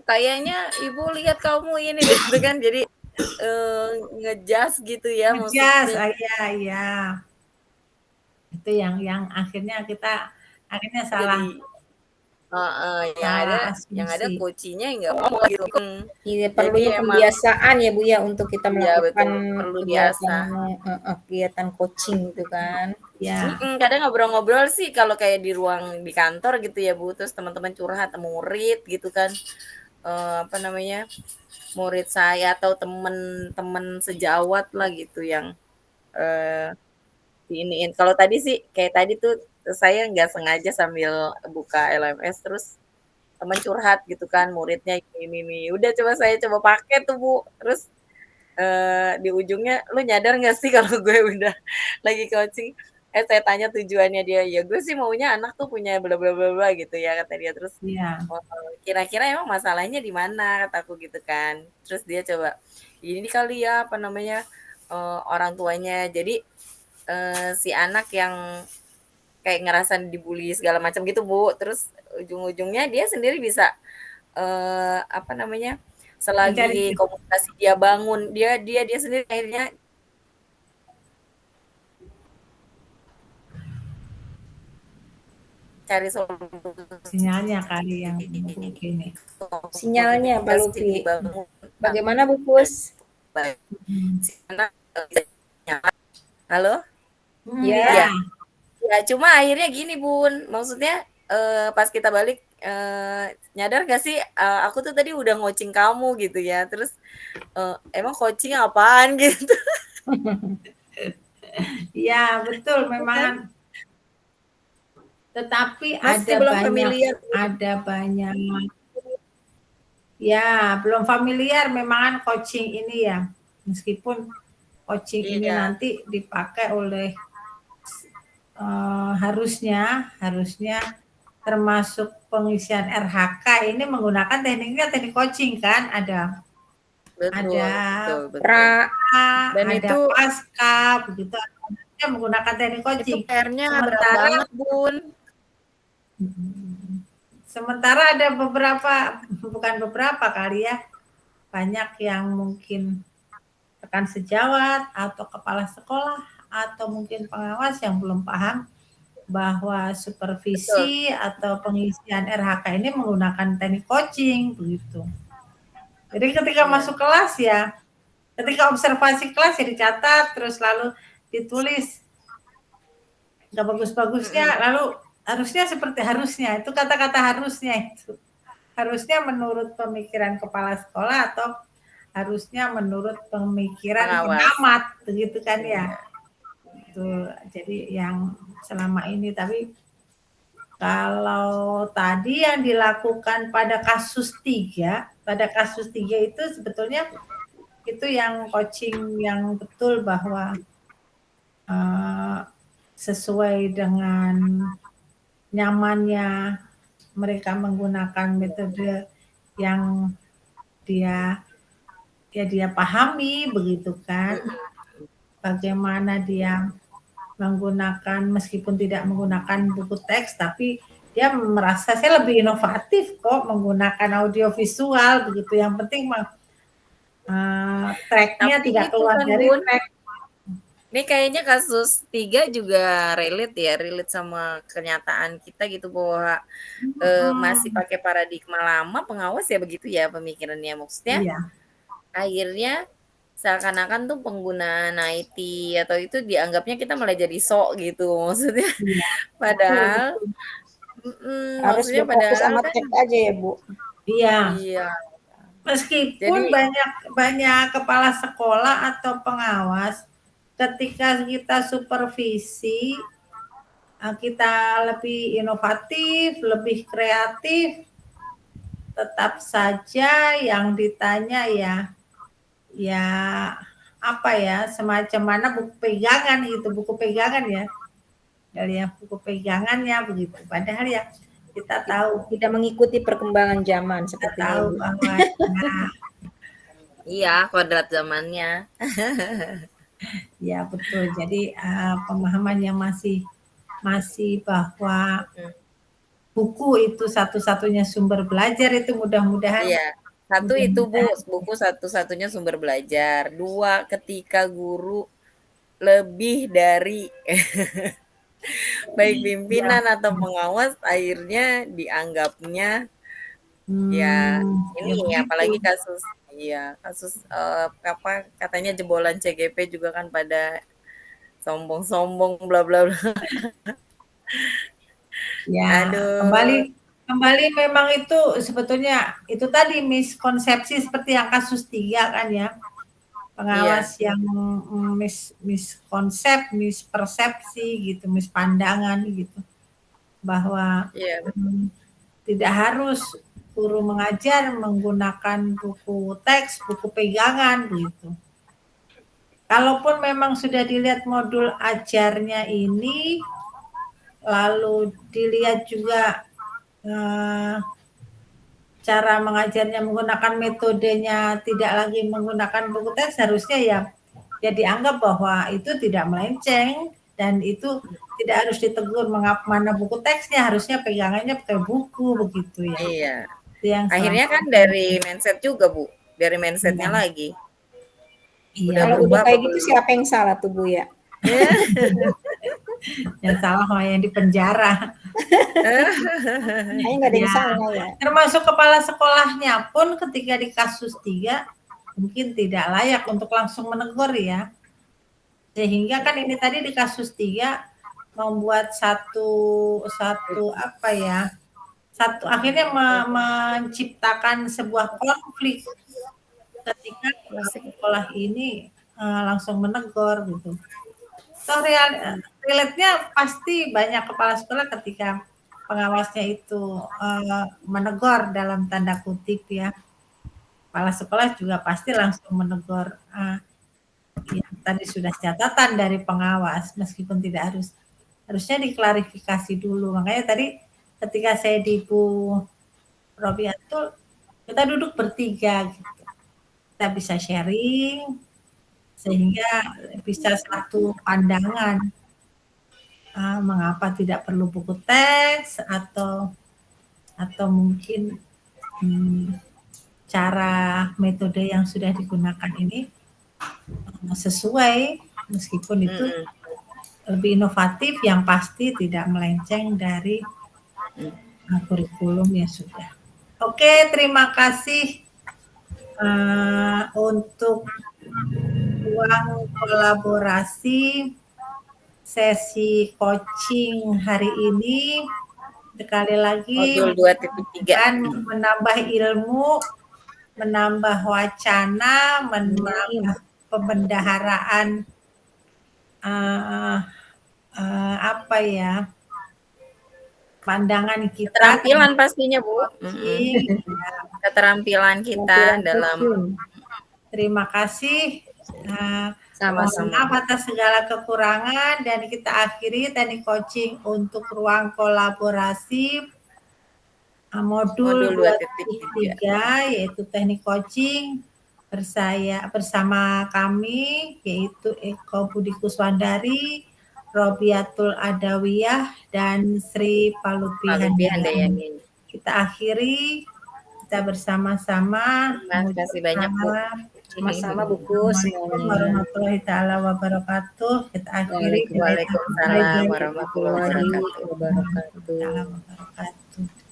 Speaker 1: Kayaknya ibu lihat kamu ini gitu kan, jadi ngejas gitu ya
Speaker 2: Ngejas,
Speaker 1: maksudnya.
Speaker 2: iya, iya. Itu yang akhirnya kita akhirnya salah
Speaker 1: Jadi yang
Speaker 2: salah
Speaker 1: ada
Speaker 2: asumsi.
Speaker 1: coaching-nya nggak mau gitu.
Speaker 3: Iya,
Speaker 1: Jadi
Speaker 3: perlunya
Speaker 1: emang
Speaker 3: pembiasaan ya, Bu, ya, untuk kita
Speaker 1: iya
Speaker 3: melakukan
Speaker 1: betul, perlu
Speaker 3: kegiatan
Speaker 1: diasah.
Speaker 3: kegiatan coaching gitu kan.
Speaker 2: Ya,
Speaker 1: Kadang ngobrol-ngobrol sih kalau kayak di ruang di kantor gitu ya Bu, terus teman-teman curhat murid gitu kan, apa namanya, murid saya atau temen-temen sejawat lah gitu yang diiniin. Kalau tadi sih kayak tadi tuh saya nggak sengaja sambil buka LMS terus temen curhat gitu kan, muridnya ini nih. Udah saya coba pakai tuh Bu, terus di ujungnya, "Lu nyadar nggak sih kalau gue udah lagi coaching?" Saya tanya tujuannya dia, "Ya gue sih maunya anak tuh punya bla bla bla bla," gitu ya kata dia. Terus,
Speaker 2: iya.
Speaker 1: "Oh, kira-kira emang masalahnya di mana?" Kataku gitu kan. Terus dia coba, "Ini kali ya, apa namanya, orang tuanya." Jadi, si anak yang kayak ngerasa dibully segala macam gitu, Bu. Terus ujung-ujungnya dia sendiri bisa, apa namanya,
Speaker 2: Mencari
Speaker 1: selagi komunikasi dia bangun, dia dia dia sendiri akhirnya cari solusi
Speaker 2: sinyalnya kali yang begini.
Speaker 3: Sinyalnya, Pak
Speaker 1: komunikasi
Speaker 3: Lutfi.
Speaker 1: dibangun
Speaker 3: Bagaimana, Bu Pus?
Speaker 1: baik.
Speaker 2: Hmm.
Speaker 1: Si anak bisa nyala Halo?
Speaker 2: Ya.
Speaker 1: Ya. Ya, cuma akhirnya gini, Bun, maksudnya, pas kita balik, nyadar gak sih, aku tuh tadi udah ngocing kamu gitu ya, terus, emang coaching apaan gitu
Speaker 2: Ya, betul
Speaker 1: kan?
Speaker 2: memang. Tetapi
Speaker 1: Masih belum familiar.
Speaker 2: ada banyak ya, belum familiar memang kan coaching ini ya. Meskipun coaching ini
Speaker 1: Iya,
Speaker 2: nanti dipakai oleh harusnya termasuk pengisian RHK ini menggunakan tekniknya teknik coaching kan ada
Speaker 1: betul betul betul.
Speaker 2: pra,
Speaker 1: Dan
Speaker 2: ada
Speaker 1: itu
Speaker 2: pasca begitu harusnya menggunakan teknik
Speaker 1: itu
Speaker 2: coaching.
Speaker 1: PR-nya berat
Speaker 2: Sementara
Speaker 1: banget, Bun.
Speaker 2: sementara ada bukan beberapa kali ya, banyak yang mungkin rekan sejawat atau kepala sekolah atau mungkin pengawas yang belum paham bahwa
Speaker 1: Betul.
Speaker 2: supervisi atau pengisian RHK ini menggunakan teknik coaching begitu. Jadi ketika
Speaker 1: Iya.
Speaker 2: masuk kelas ya, ketika observasi kelas ya dicatat terus lalu ditulis nggak bagus-bagusnya
Speaker 1: Mhm.
Speaker 2: lalu harusnya itu kata-kata harusnya menurut pemikiran kepala sekolah atau harusnya menurut pemikiran
Speaker 1: Pengawas.
Speaker 2: pengamat begitu kan ya.
Speaker 1: Iya.
Speaker 2: Betul. Jadi yang selama ini tapi kalau tadi yang dilakukan pada kasus 3 itu sebetulnya itu yang coaching yang betul bahwa uh, sesuai dengan nyamannya mereka menggunakan metode yang dia dia pahami begitu kan. Bagaimana dia menggunakan meskipun tidak menggunakan buku teks tapi dia merasa saya lebih inovatif kok menggunakan audiovisual begitu yang penting tracknya
Speaker 1: Tapi
Speaker 2: tidak
Speaker 1: itu
Speaker 2: keluar
Speaker 1: kan,
Speaker 2: dari
Speaker 1: Bun,
Speaker 2: track.
Speaker 1: ini kayaknya kasus 3 juga relate sama kenyataan kita gitu bahwa, masih pakai paradigma lama, pengawas ya begitu ya pemikirannya. Maksudnya
Speaker 2: Iya.
Speaker 1: akhirnya seakan-akan tuh penggunaan IT atau itu dianggapnya kita malah jadi sok gitu maksudnya.
Speaker 2: Iya, betul
Speaker 1: Padahal
Speaker 2: betul.
Speaker 5: Harus
Speaker 1: maksudnya
Speaker 5: berfokus
Speaker 1: padahal
Speaker 5: sama
Speaker 1: kan
Speaker 5: teks aja ya, Bu.
Speaker 2: Iya,
Speaker 1: iya.
Speaker 2: meskipun
Speaker 1: Jadi
Speaker 2: banyak banyak kepala sekolah atau pengawas ketika kita supervisi kita lebih inovatif, lebih kreatif, tetap saja yang ditanya ya apa ya semacam mana buku pegangan ya dari yang buku pegangannya begitu padahal ya kita tahu
Speaker 5: Tidak mengikuti perkembangan zaman
Speaker 2: kita
Speaker 5: sepertinya,
Speaker 2: tahu
Speaker 5: Ibu.
Speaker 2: bahwa
Speaker 1: iya kodrat zamannya.
Speaker 2: ya betul jadi pemahaman yang masih bahwa
Speaker 1: Mhm.
Speaker 2: buku itu satu-satunya sumber belajar itu mudah-mudahan
Speaker 1: Iya. Satu itu Bu,
Speaker 2: mudah-mudahan
Speaker 1: buku satu-satunya sumber belajar. 2 ketika guru lebih dari baik
Speaker 2: ya
Speaker 1: pimpinan atau pengawas akhirnya dianggapnya ya
Speaker 2: ya
Speaker 1: ini
Speaker 2: begitu
Speaker 1: apalagi kasus iya kasus apa katanya jebolan CGP juga kan pada sombong-sombong bla bla bla.
Speaker 2: ya
Speaker 1: Aduh.
Speaker 2: kembali memang itu sebetulnya itu tadi miskonsepsi seperti yang kasus 3 kan ya
Speaker 1: Iya,
Speaker 2: pengawas yang mispersepsi gitu mispandangan gitu bahwa
Speaker 1: iya.
Speaker 2: tidak harus guru mengajar menggunakan buku teks buku pegangan gitu kalaupun memang sudah dilihat modul ajarnya ini lalu dilihat juga eh, cara mengajarnya menggunakan metodenya tidak lagi menggunakan buku teks harusnya ya dianggap bahwa itu tidak melenceng dan itu tidak harus ditegur mengapa mana buku teksnya harusnya pegangannya pakai buku begitu ya
Speaker 1: Iya.
Speaker 2: itu yang
Speaker 1: Akhirnya
Speaker 2: selama
Speaker 1: kan
Speaker 2: ini
Speaker 1: dari mindset juga Bu, dari mindsetnya
Speaker 2: iya,
Speaker 1: lagi.
Speaker 2: iya
Speaker 1: Udah
Speaker 5: Kalau udah
Speaker 1: berubah
Speaker 2: betul
Speaker 1: apa
Speaker 5: kayak gitu
Speaker 1: belum?
Speaker 5: siapa yang salah tuh, Bu ya?
Speaker 2: yang salah mah yang di penjara
Speaker 5: Kayaknya nggak ada
Speaker 2: ya
Speaker 5: yang salah ya.
Speaker 2: termasuk kepala sekolahnya pun ketika di kasus 3 mungkin tidak layak untuk langsung menegur ya Sehingga kan ini tadi di kasus 3 membuat satu apa ya, akhirnya menciptakan sebuah konflik ketika sekolah ini langsung menegur gitu. So relate-nya pasti banyak kepala sekolah ketika pengawasnya itu menegur dalam tanda kutip ya. Kepala sekolah juga pasti langsung menegur yang tadi sudah catatan dari pengawas, meskipun tidak harusnya diklarifikasi dulu. Makanya tadi ketika saya di Bu Robiatul, kita duduk bertiga gitu. Kita bisa sharing sehingga bisa satu pandangan mengapa tidak perlu buku teks atau mungkin cara metode yang sudah digunakan ini sesuai, meskipun itu lebih inovatif, yang pasti tidak melenceng dari kurikulum yang sudah. Oke, terima kasih untuk ruang kolaborasi sesi coaching hari ini. Sekali lagi
Speaker 1: Modul 2.3
Speaker 2: dan menambah ilmu, menambah wacana, menambah pembendaharaan apa ya, pandangan kita,
Speaker 1: keterampilan pastinya Bu, keterampilan kita dalam.
Speaker 2: Terima kasih.
Speaker 3: Sama-sama.
Speaker 2: Maaf atas segala kekurangan, dan kita akhiri teknik coaching untuk ruang kolaborasi modul 2.3 yaitu teknik coaching bersama kami, yaitu Eko Budi Kuswandari, Robiatul Adawiyah, dan Sri Palupi Handayani. Kita akhiri, kita bersama-sama.
Speaker 1: Terima kasih banyak Bu.
Speaker 3: Sama-sama buku semuanya.
Speaker 2: Warahmatullahi taala wabarakatuh. Kita akhiri.
Speaker 1: Waalaikumsalam warahmatullahi wabarakatuh.
Speaker 2: wabarakatuh.